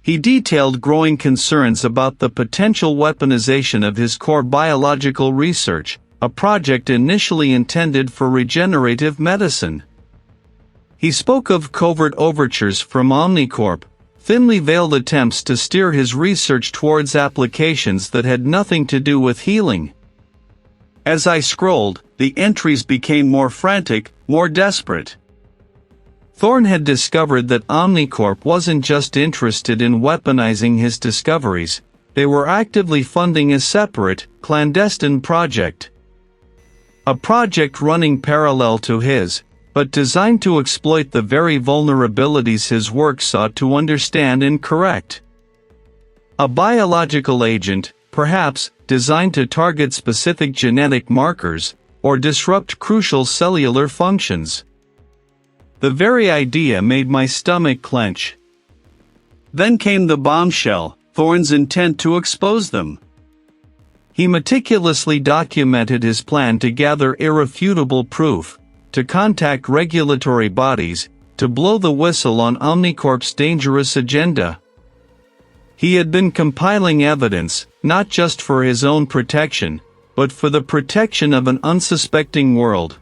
He detailed growing concerns about the potential weaponization of his core biological research, a project initially intended for regenerative medicine. He spoke of covert overtures from Omnicorp, thinly veiled attempts to steer his research towards applications that had nothing to do with healing. As I scrolled, the entries became more frantic, more desperate. Thorne had discovered that Omnicorp wasn't just interested in weaponizing his discoveries, they were actively funding a separate, clandestine project. A project running parallel to his, but designed to exploit the very vulnerabilities his work sought to understand and correct. A biological agent, perhaps, designed to target specific genetic markers, or disrupt crucial cellular functions. The very idea made my stomach clench. Then came the bombshell, Thorne's intent to expose them. He meticulously documented his plan to gather irrefutable proof, to contact regulatory bodies, to blow the whistle on Omnicorp's dangerous agenda. He had been compiling evidence, not just for his own protection, but for the protection of an unsuspecting world.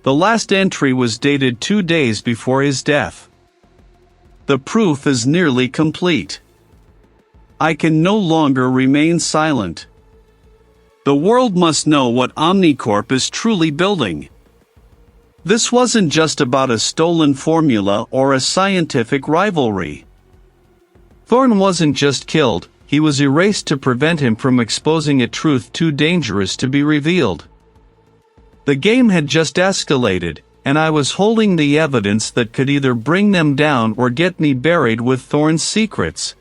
The last entry was dated 2 days before his death. The proof is nearly complete. I can no longer remain silent. The world must know what Omnicorp is truly building. This wasn't just about a stolen formula or a scientific rivalry. Thorne wasn't just killed, he was erased to prevent him from exposing a truth too dangerous to be revealed. The game had just escalated, and I was holding the evidence that could either bring them down or get me buried with Thorne's secrets.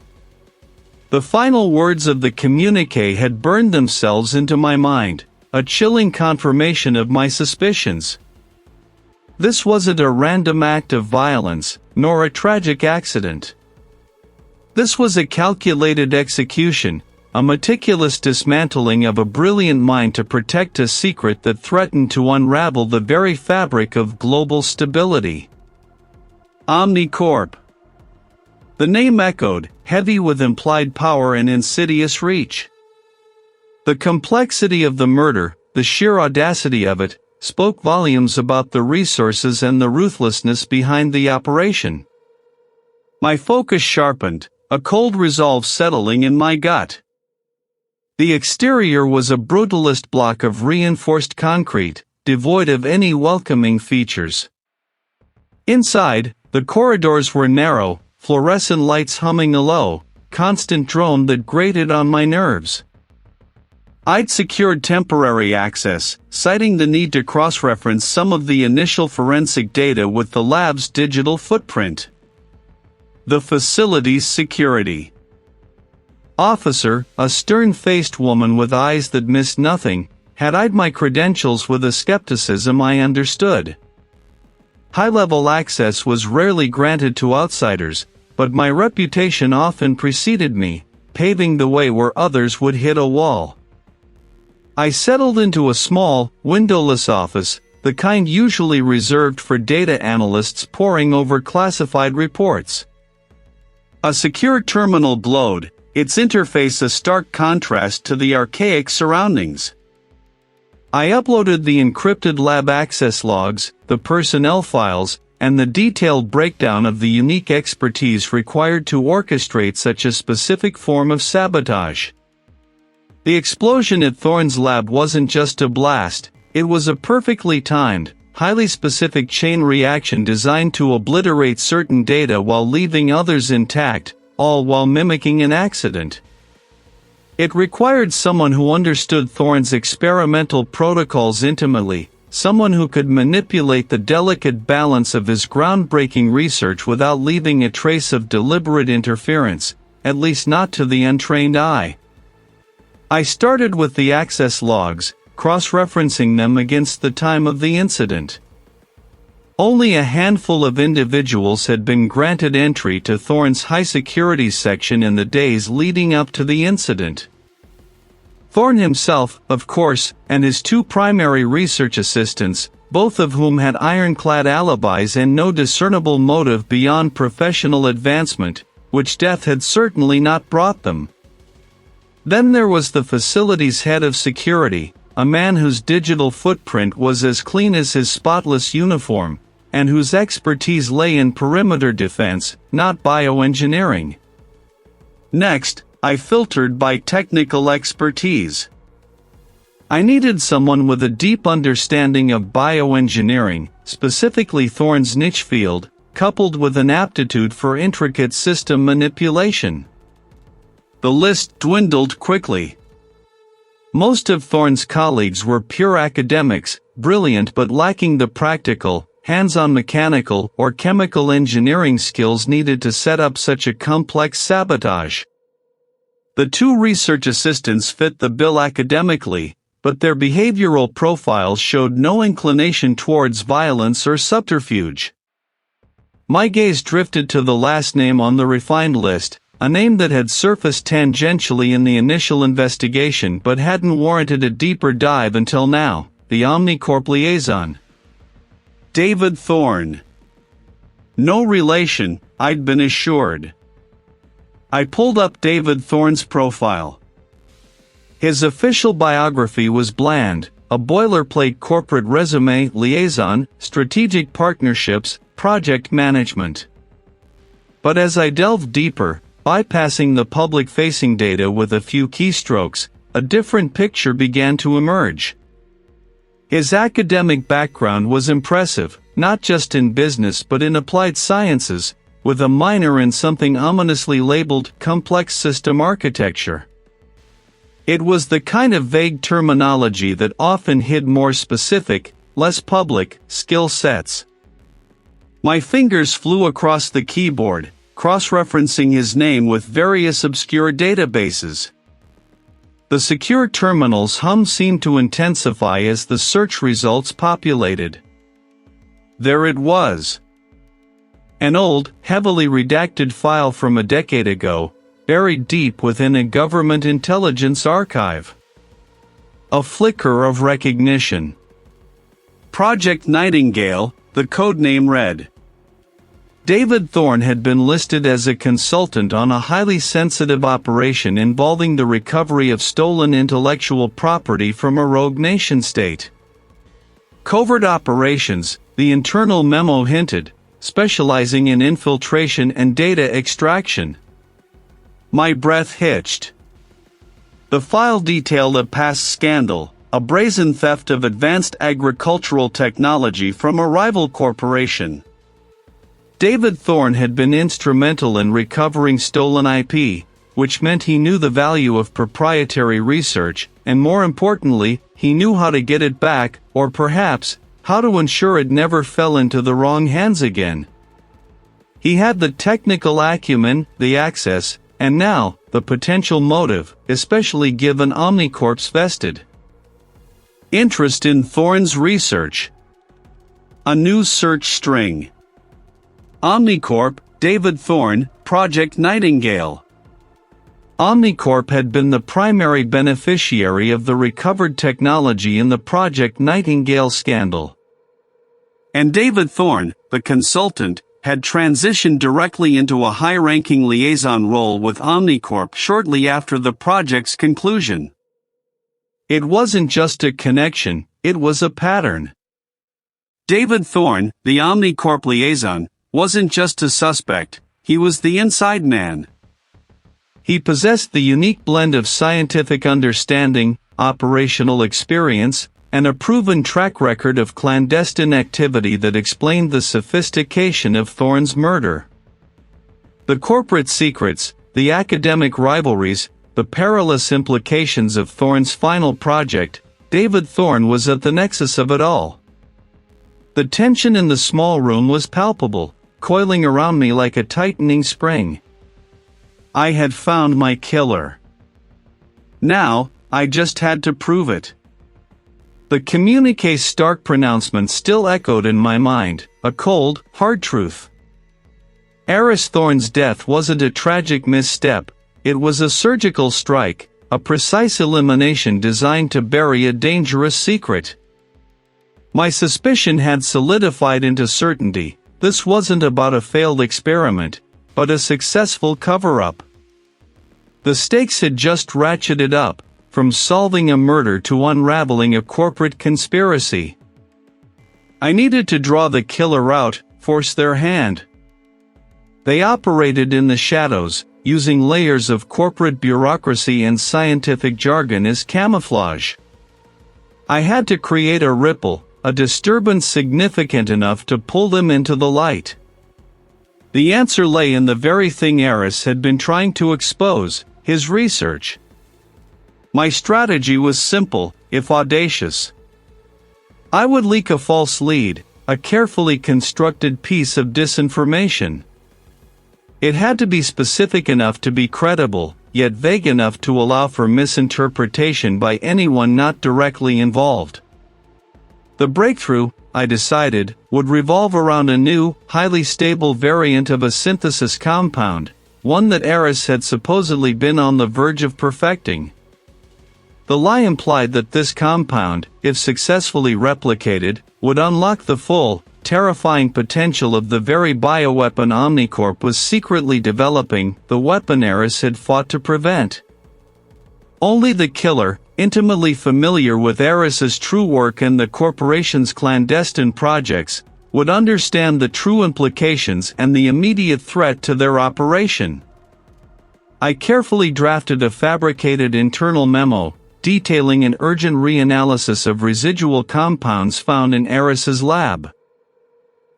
The final words of the communique had burned themselves into my mind, a chilling confirmation of my suspicions. This wasn't a random act of violence, nor a tragic accident. This was a calculated execution, a meticulous dismantling of a brilliant mind to protect a secret that threatened to unravel the very fabric of global stability. Omnicorp. The name echoed, heavy with implied power and insidious reach. The complexity of the murder, the sheer audacity of it, spoke volumes about the resources and the ruthlessness behind the operation. My focus sharpened, a cold resolve settling in my gut. The exterior was a brutalist block of reinforced concrete, devoid of any welcoming features. Inside, the corridors were narrow, fluorescent lights humming a low, constant drone that grated on my nerves. I'd secured temporary access, citing the need to cross-reference some of the initial forensic data with the lab's digital footprint. The facility's security officer, a stern-faced woman with eyes that missed nothing, had eyed my credentials with a skepticism I understood. High-level access was rarely granted to outsiders, but my reputation often preceded me, paving the way where others would hit a wall. I settled into a small, windowless office, the kind usually reserved for data analysts poring over classified reports. A secure terminal glowed, its interface a stark contrast to the archaic surroundings. I uploaded the encrypted lab access logs, the personnel files, and the detailed breakdown of the unique expertise required to orchestrate such a specific form of sabotage. The explosion at Thorne's lab wasn't just a blast, it was a perfectly timed, highly specific chain reaction designed to obliterate certain data while leaving others intact, all while mimicking an accident. It required someone who understood Thorne's experimental protocols intimately, someone who could manipulate the delicate balance of his groundbreaking research without leaving a trace of deliberate interference, at least not to the untrained eye. I started with the access logs, cross-referencing them against the time of the incident. Only a handful of individuals had been granted entry to Thorne's high-security section in the days leading up to the incident. Thorne himself, of course, and his two primary research assistants, both of whom had ironclad alibis and no discernible motive beyond professional advancement, which death had certainly not brought them. Then there was the facility's head of security, a man whose digital footprint was as clean as his spotless uniform, and whose expertise lay in perimeter defense, not bioengineering. Next, I filtered by technical expertise. I needed someone with a deep understanding of bioengineering, specifically Thorne's niche field, coupled with an aptitude for intricate system manipulation. The list dwindled quickly. Most of Thorne's colleagues were pure academics, brilliant but lacking the practical, hands-on mechanical or chemical engineering skills needed to set up such a complex sabotage. The two research assistants fit the bill academically, but their behavioral profiles showed no inclination towards violence or subterfuge. My gaze drifted to the last name on the refined list, a name that had surfaced tangentially in the initial investigation but hadn't warranted a deeper dive until now, the Omnicorp liaison. David Thorne. No relation, I'd been assured. I pulled up David Thorne's profile. His official biography was bland, a boilerplate corporate resume, liaison, strategic partnerships, project management. But as I delved deeper, bypassing the public-facing data with a few keystrokes, a different picture began to emerge. His academic background was impressive, not just in business but in applied sciences, with a minor in something ominously labeled complex system architecture. It was the kind of vague terminology that often hid more specific, less public, skill sets. My fingers flew across the keyboard, cross-referencing his name with various obscure databases. The secure terminal's hum seemed to intensify as the search results populated. There it was. An old, heavily redacted file from a decade ago, buried deep within a government intelligence archive. A flicker of recognition. Project Nightingale, the codename read. David Thorne had been listed as a consultant on a highly sensitive operation involving the recovery of stolen intellectual property from a rogue nation-state. Covert operations, the internal memo hinted, specializing in infiltration and data extraction. My breath hitched. The file detailed a past scandal, a brazen theft of advanced agricultural technology from a rival corporation. David Thorne had been instrumental in recovering stolen IP, which meant he knew the value of proprietary research, and more importantly, he knew how to get it back, or perhaps, how to ensure it never fell into the wrong hands again. He had the technical acumen, the access, and now, the potential motive, especially given Omnicorp's vested interest in Thorne's research. A new search string. Omnicorp, David Thorne, Project Nightingale. Omnicorp had been the primary beneficiary of the recovered technology in the Project Nightingale scandal. And David Thorne, the consultant, had transitioned directly into a high-ranking liaison role with Omnicorp shortly after the project's conclusion. It wasn't just a connection, it was a pattern. David Thorne, the Omnicorp liaison, wasn't just a suspect, he was the inside man. He possessed the unique blend of scientific understanding, operational experience, and a proven track record of clandestine activity that explained the sophistication of Thorne's murder. The corporate secrets, the academic rivalries, the perilous implications of Thorne's final project, David Thorne was at the nexus of it all. The tension in the small room was palpable, coiling around me like a tightening spring. I had found my killer. Now, I just had to prove it. The communiqué's stark pronouncement still echoed in my mind, a cold, hard truth. Aris Thorne's death wasn't a tragic misstep, it was a surgical strike, a precise elimination designed to bury a dangerous secret. My suspicion had solidified into certainty. This wasn't about a failed experiment, but a successful cover-up. The stakes had just ratcheted up, from solving a murder to unraveling a corporate conspiracy. I needed to draw the killer out, force their hand. They operated in the shadows, using layers of corporate bureaucracy and scientific jargon as camouflage. I had to create a ripple, a disturbance significant enough to pull them into the light. The answer lay in the very thing Aris had been trying to expose, his research. My strategy was simple, if audacious. I would leak a false lead, a carefully constructed piece of disinformation. It had to be specific enough to be credible, yet vague enough to allow for misinterpretation by anyone not directly involved. The breakthrough, I decided, would revolve around a new, highly stable variant of a synthesis compound, one that Aris had supposedly been on the verge of perfecting. The lie implied that this compound, if successfully replicated, would unlock the full, terrifying potential of the very bioweapon Omnicorp was secretly developing, the weapon Aris had fought to prevent. Only the killer, intimately familiar with Aris's true work and the corporation's clandestine projects, would understand the true implications and the immediate threat to their operation. I carefully drafted a fabricated internal memo, detailing an urgent reanalysis of residual compounds found in Aris's lab.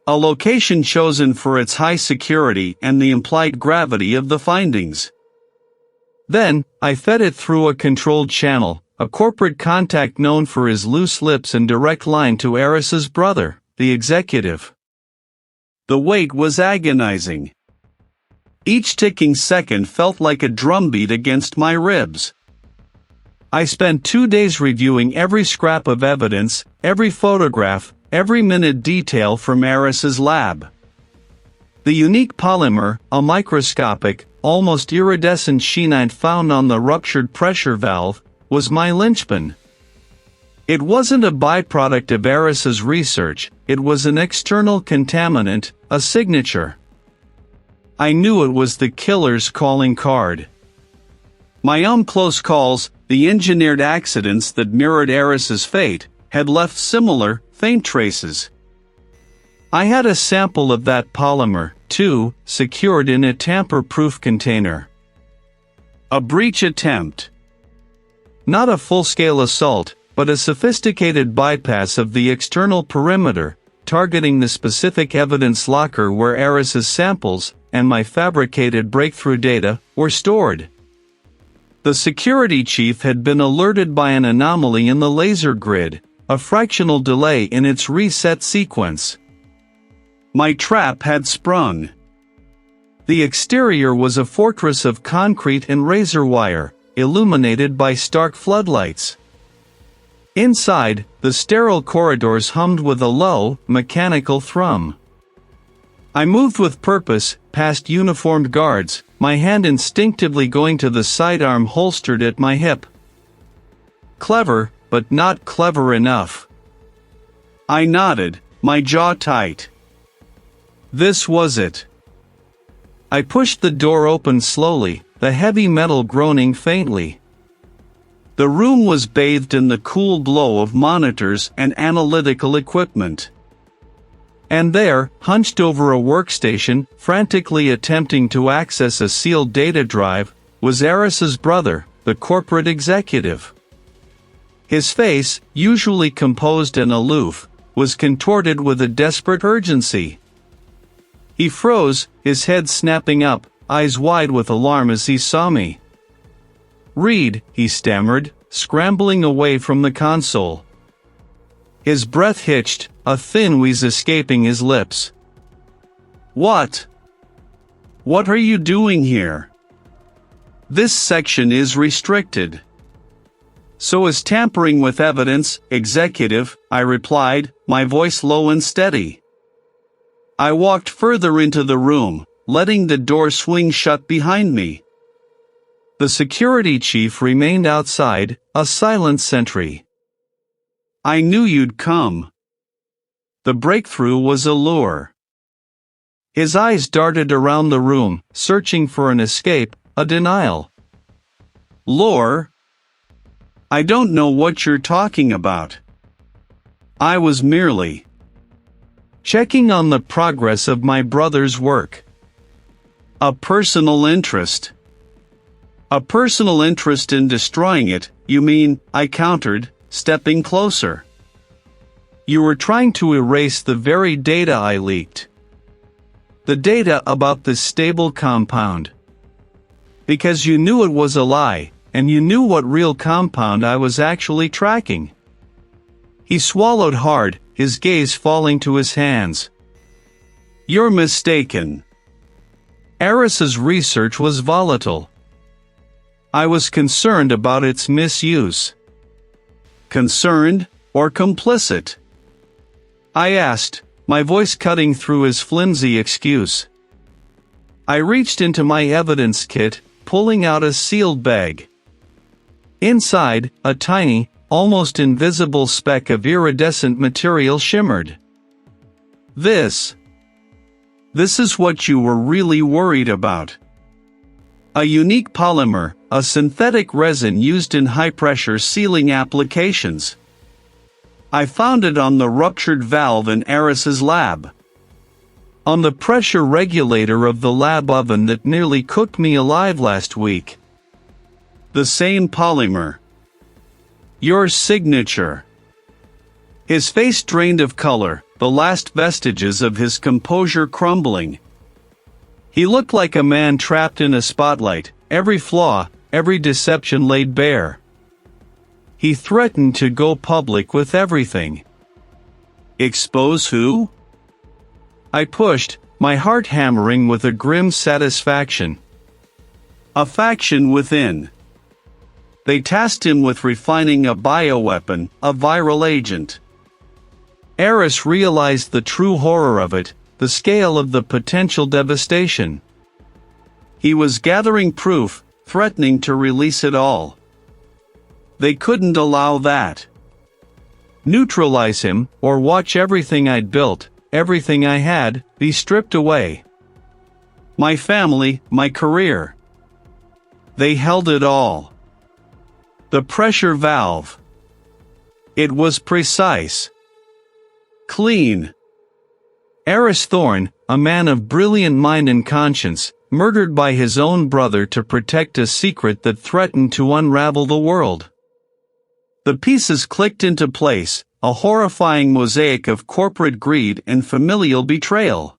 A location chosen for its high security and the implied gravity of the findings. Then, I fed it through a controlled channel, a corporate contact known for his loose lips and direct line to Aris's brother, the executive. The wait was agonizing. Each ticking second felt like a drumbeat against my ribs. I spent 2 days reviewing every scrap of evidence, every photograph, every minute detail from Aris's lab. The unique polymer, a microscopic, almost iridescent sheenite found on the ruptured pressure valve, was my linchpin. It wasn't a byproduct of Aris's research, it was an external contaminant, a signature. I knew it was the killer's calling card. My close calls, the engineered accidents that mirrored Aris's fate, had left similar, faint traces. I had a sample of that polymer, too, secured in a tamper-proof container. A breach attempt. Not a full-scale assault, but a sophisticated bypass of the external perimeter, targeting the specific evidence locker where Aris's samples, and my fabricated breakthrough data, were stored. The security chief had been alerted by an anomaly in the laser grid, a fractional delay in its reset sequence. My trap had sprung. The exterior was a fortress of concrete and razor wire, illuminated by stark floodlights. Inside, the sterile corridors hummed with a low, mechanical thrum. I moved with purpose, past uniformed guards, my hand instinctively going to the sidearm holstered at my hip. Clever, but not clever enough. I nodded, my jaw tight. This was it. I pushed the door open slowly, the heavy metal groaning faintly. The room was bathed in the cool glow of monitors and analytical equipment. And there, hunched over a workstation, frantically attempting to access a sealed data drive, was Aris's brother, the corporate executive. His face, usually composed and aloof, was contorted with a desperate urgency. He froze, his head snapping up, eyes wide with alarm as he saw me. "Read," he stammered, scrambling away from the console. His breath hitched, a thin wheeze escaping his lips. "What? What are you doing here? This section is restricted." "So is tampering with evidence, Executive," I replied, my voice low and steady. I walked further into the room, letting the door swing shut behind me. The security chief remained outside, a silent sentry. "I knew you'd come." The breakthrough was a lure. His eyes darted around the room, searching for an escape, a denial. "Lure? I don't know what you're talking about. I was merely checking on the progress of my brother's work." "A personal interest." "A personal interest in destroying it, you mean," I countered, stepping closer. "You were trying to erase the very data I leaked. The data about this stable compound. Because you knew it was a lie, and you knew what real compound I was actually tracking." He swallowed hard, his gaze falling to his hands. "You're mistaken." Aris's research was volatile. I was concerned about its misuse. "Concerned, or complicit?" I asked, my voice cutting through his flimsy excuse. I reached into my evidence kit, pulling out a sealed bag. Inside, a tiny, almost invisible speck of iridescent material shimmered. This is what you were really worried about. A unique polymer, a synthetic resin used in high-pressure sealing applications. I found it on the ruptured valve in Aris's lab. On the pressure regulator of the lab oven that nearly cooked me alive last week. The same polymer. Your signature. His face drained of color, the last vestiges of his composure crumbling. He looked like a man trapped in a spotlight, every flaw, every deception laid bare. He threatened to go public with everything. Expose who? I pushed, my heart hammering with a grim satisfaction. A faction within. They tasked him with refining a bioweapon, a viral agent. Aris realized the true horror of it, the scale of the potential devastation. He was gathering proof, threatening to release it all. They couldn't allow that. Neutralize him, or watch everything I'd built, everything I had, be stripped away. My family, my career. They held it all. The pressure valve. It was precise. Clean. Aris Thorne, a man of brilliant mind and conscience, murdered by his own brother to protect a secret that threatened to unravel the world. The pieces clicked into place, a horrifying mosaic of corporate greed and familial betrayal.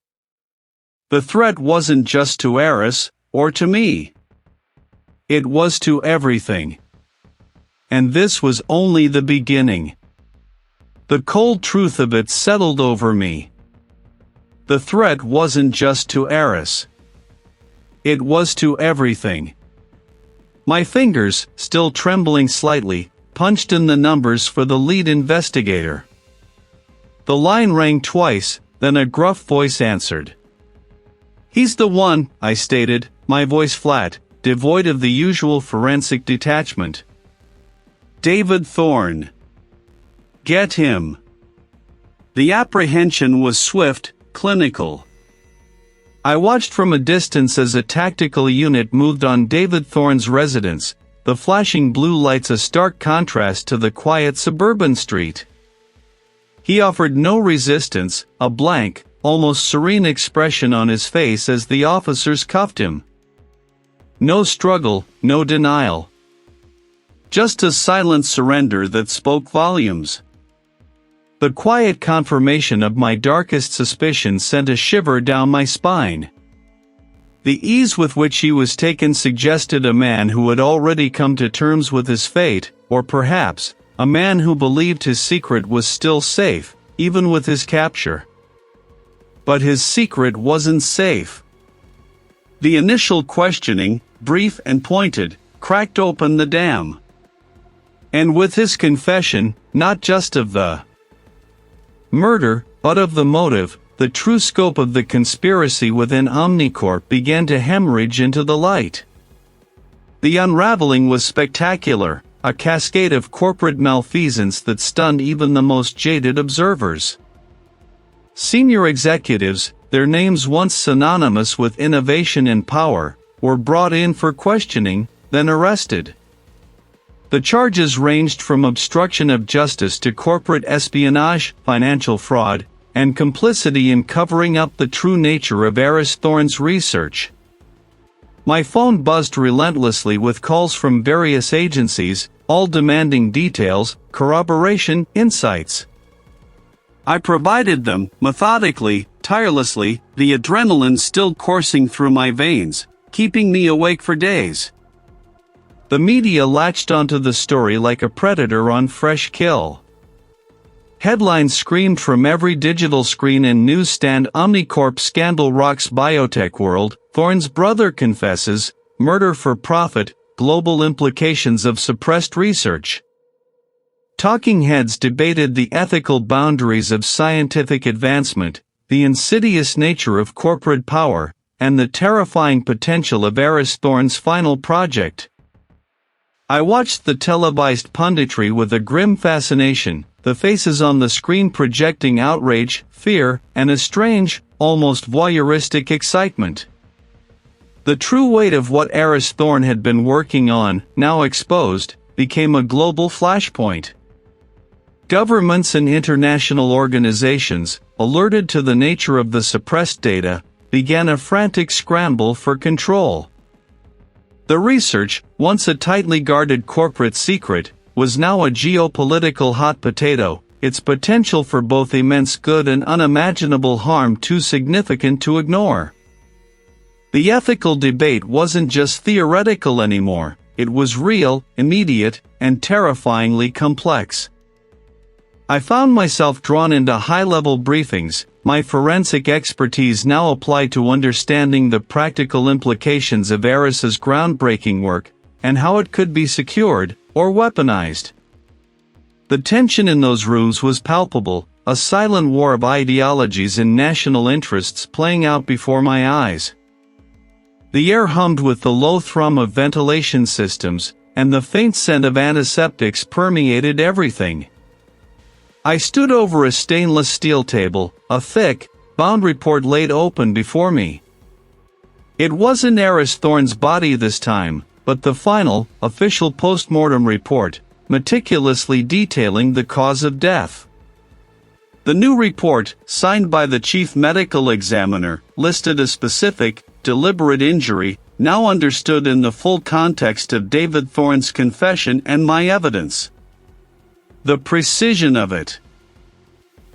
The threat wasn't just to Aris, or to me. It was to everything. And this was only the beginning. The cold truth of it settled over me. The threat wasn't just to Aris. It was to everything. My fingers, still trembling slightly, punched in the numbers for the lead investigator. The line rang twice, then a gruff voice answered. "He's the one," I stated, my voice flat, devoid of the usual forensic detachment. "David Thorne. Get him." The apprehension was swift, clinical. I watched from a distance as a tactical unit moved on David Thorne's residence, the flashing blue lights a stark contrast to the quiet suburban street. He offered no resistance, a blank, almost serene expression on his face as the officers cuffed him. No struggle, no denial. Just a silent surrender that spoke volumes. The quiet confirmation of my darkest suspicions sent a shiver down my spine. The ease with which he was taken suggested a man who had already come to terms with his fate, or perhaps, a man who believed his secret was still safe, even with his capture. But his secret wasn't safe. The initial questioning, brief and pointed, cracked open the dam. And with his confession, not just of the murder, but of the motive, the true scope of the conspiracy within Omnicorp began to hemorrhage into the light. The unraveling was spectacular, a cascade of corporate malfeasance that stunned even the most jaded observers. Senior executives, their names once synonymous with innovation and power, were brought in for questioning, then arrested. The charges ranged from obstruction of justice to corporate espionage, financial fraud, and complicity in covering up the true nature of Aris Thorne's research. My phone buzzed relentlessly with calls from various agencies, all demanding details, corroboration, insights. I provided them, methodically, tirelessly, the adrenaline still coursing through my veins, keeping me awake for days. The media latched onto the story like a predator on fresh kill. Headlines screamed from every digital screen and newsstand: Omnicorp scandal rocks biotech world, Thorne's brother confesses, murder for profit, global implications of suppressed research. Talking heads debated the ethical boundaries of scientific advancement, the insidious nature of corporate power, and the terrifying potential of Aris Thorne's final project. I watched the televised punditry with a grim fascination, the faces on the screen projecting outrage, fear, and a strange, almost voyeuristic excitement. The true weight of what Aris Thorne had been working on, now exposed, became a global flashpoint. Governments and international organizations, alerted to the nature of the suppressed data, began a frantic scramble for control. The research, once a tightly guarded corporate secret, was now a geopolitical hot potato, its potential for both immense good and unimaginable harm too significant to ignore. The ethical debate wasn't just theoretical anymore, it was real, immediate, and terrifyingly complex. I found myself drawn into high-level briefings, my forensic expertise now applied to understanding the practical implications of Aris's groundbreaking work, and how it could be secured, or weaponized. The tension in those rooms was palpable, a silent war of ideologies and national interests playing out before my eyes. The air hummed with the low thrum of ventilation systems, and the faint scent of antiseptics permeated everything. I stood over a stainless steel table, a thick, bound report laid open before me. It wasn't Aris Thorne's body this time, but the final, official post-mortem report, meticulously detailing the cause of death. The new report, signed by the chief medical examiner, listed a specific, deliberate injury, now understood in the full context of David Thorne's confession and my evidence. The precision of it.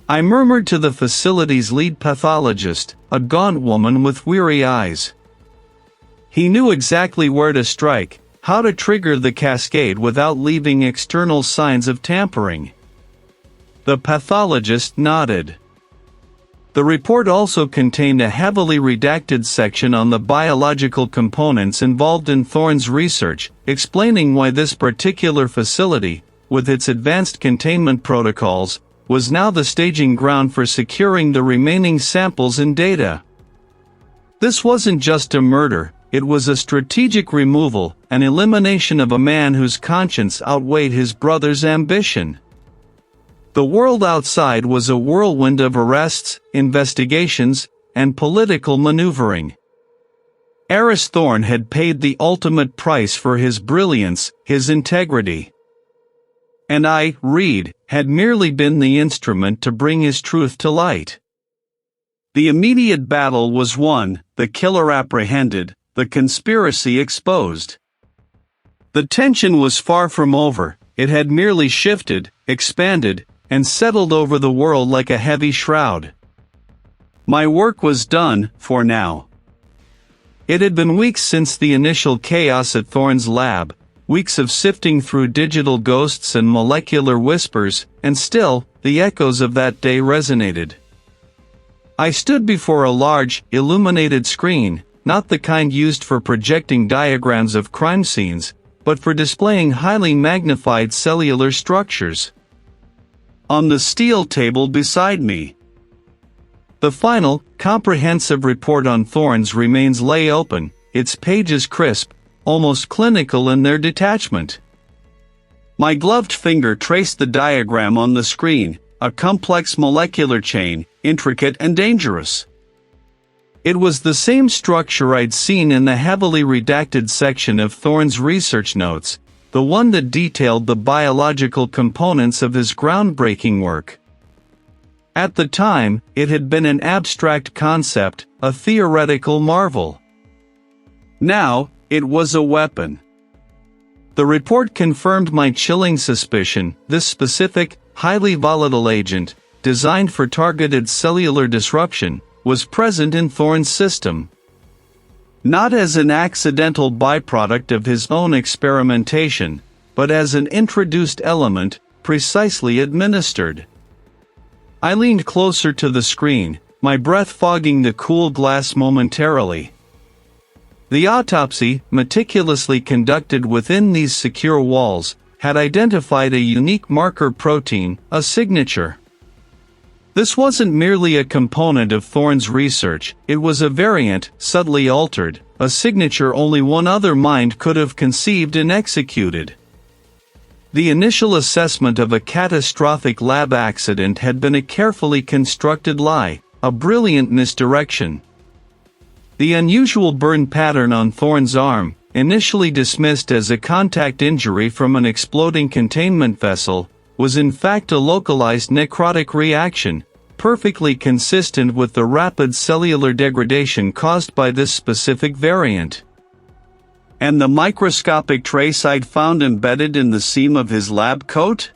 I murmured to the facility's lead pathologist, a gaunt woman with weary eyes. He knew exactly where to strike, how to trigger the cascade without leaving external signs of tampering. The pathologist nodded. The report also contained a heavily redacted section on the biological components involved in Thorne's research, explaining why this particular facility, with its advanced containment protocols, was now the staging ground for securing the remaining samples and data. This wasn't just a murder, it was a strategic removal, an elimination of a man whose conscience outweighed his brother's ambition. The world outside was a whirlwind of arrests, investigations, and political maneuvering. Aris Thorne had paid the ultimate price for his brilliance, his integrity. And I, Reed, had merely been the instrument to bring his truth to light. The immediate battle was won, the killer apprehended, the conspiracy exposed. The tension was far from over, it had merely shifted, expanded, and settled over the world like a heavy shroud. My work was done, for now. It had been weeks since the initial chaos at Thorne's lab, weeks of sifting through digital ghosts and molecular whispers, and still, the echoes of that day resonated. I stood before a large, illuminated screen, not the kind used for projecting diagrams of crime scenes, but for displaying highly magnified cellular structures. On the steel table beside me, the final, comprehensive report on Thorne's remains lay open, its pages crisp, almost clinical in their detachment. My gloved finger traced the diagram on the screen, a complex molecular chain, intricate and dangerous. It was the same structure I'd seen in the heavily redacted section of Thorne's research notes, the one that detailed the biological components of his groundbreaking work. At the time, it had been an abstract concept, a theoretical marvel. Now, it was a weapon. The report confirmed my chilling suspicion: this specific, highly volatile agent, designed for targeted cellular disruption, was present in Thorne's system. Not as an accidental byproduct of his own experimentation, but as an introduced element, precisely administered. I leaned closer to the screen, my breath fogging the cool glass momentarily. The autopsy, meticulously conducted within these secure walls, had identified a unique marker protein, a signature. This wasn't merely a component of Thorne's research, it was a variant, subtly altered, a signature only one other mind could have conceived and executed. The initial assessment of a catastrophic lab accident had been a carefully constructed lie, a brilliant misdirection. The unusual burn pattern on Thorne's arm, initially dismissed as a contact injury from an exploding containment vessel, was in fact a localized necrotic reaction, perfectly consistent with the rapid cellular degradation caused by this specific variant. And the microscopic trace I'd found embedded in the seam of his lab coat?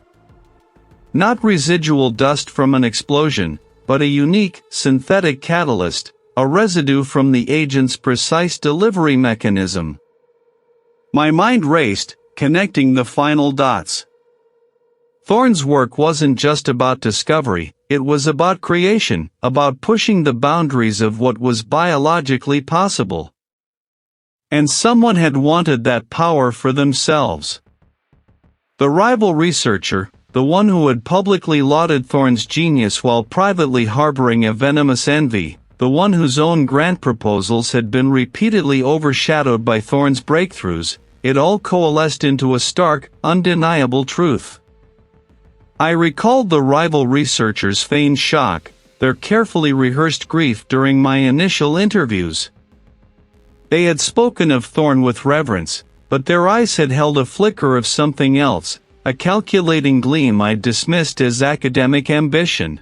Not residual dust from an explosion, but a unique, synthetic catalyst, a residue from the agent's precise delivery mechanism. My mind raced, connecting the final dots. Thorne's work wasn't just about discovery, it was about creation, about pushing the boundaries of what was biologically possible. And someone had wanted that power for themselves. The rival researcher, the one who had publicly lauded Thorne's genius while privately harboring a venomous envy, the one whose own grant proposals had been repeatedly overshadowed by Thorne's breakthroughs, it all coalesced into a stark, undeniable truth. I recalled the rival researchers' feigned shock, their carefully rehearsed grief during my initial interviews. They had spoken of Thorne with reverence, but their eyes had held a flicker of something else, a calculating gleam I'd dismissed as academic ambition.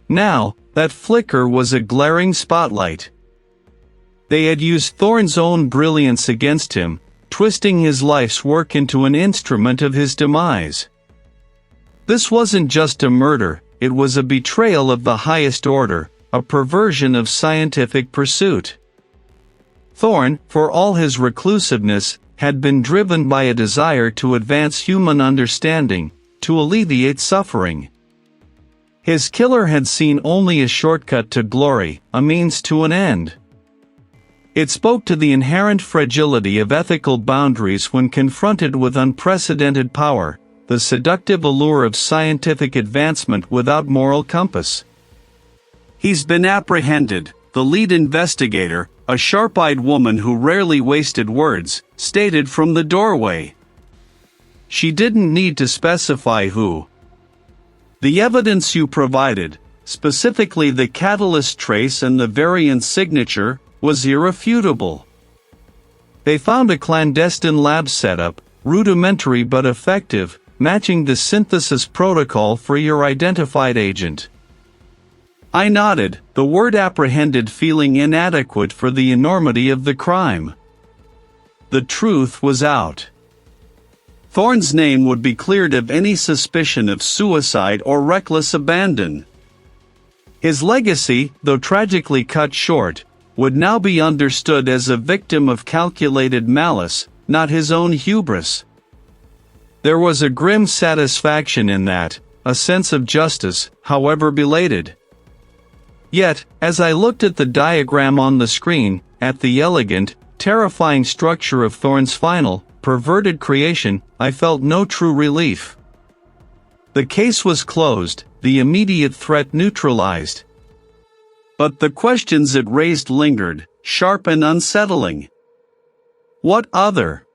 Now, that flicker was a glaring spotlight. They had used Thorne's own brilliance against him, twisting his life's work into an instrument of his demise. This wasn't just a murder, it was a betrayal of the highest order, a perversion of scientific pursuit. Thorne, for all his reclusiveness, had been driven by a desire to advance human understanding, to alleviate suffering. His killer had seen only a shortcut to glory, a means to an end. It spoke to the inherent fragility of ethical boundaries when confronted with unprecedented power, the seductive allure of scientific advancement without moral compass. "He's been apprehended," the lead investigator, a sharp-eyed woman who rarely wasted words, stated from the doorway. She didn't need to specify who. The evidence you provided, specifically the catalyst trace and the variant signature, was irrefutable. They found a clandestine lab setup, rudimentary but effective, matching the synthesis protocol for your identified agent. I nodded, the word apprehended feeling inadequate for the enormity of the crime. The truth was out. Thorne's name would be cleared of any suspicion of suicide or reckless abandon. His legacy, though tragically cut short, would now be understood as a victim of calculated malice, not his own hubris. There was a grim satisfaction in that, a sense of justice, however belated. Yet, as I looked at the diagram on the screen, at the elegant, terrifying structure of Thorne's final, perverted creation, I felt no true relief. The case was closed, the immediate threat neutralized. But the questions it raised lingered, sharp and unsettling. What other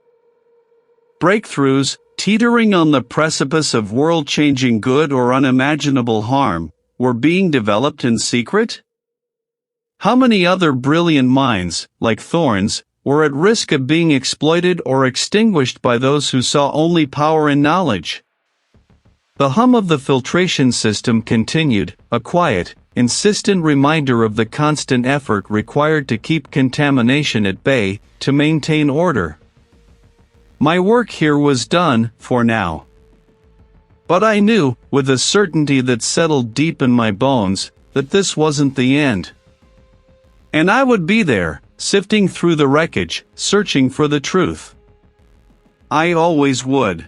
breakthroughs, teetering on the precipice of world-changing good or unimaginable harm, were being developed in secret? How many other brilliant minds, like Thorne's, were at risk of being exploited or extinguished by those who saw only power and knowledge? The hum of the filtration system continued, a quiet, insistent reminder of the constant effort required to keep contamination at bay, to maintain order. My work here was done, for now. But I knew, with a certainty that settled deep in my bones, that this wasn't the end. And I would be there, sifting through the wreckage, searching for the truth. I always would.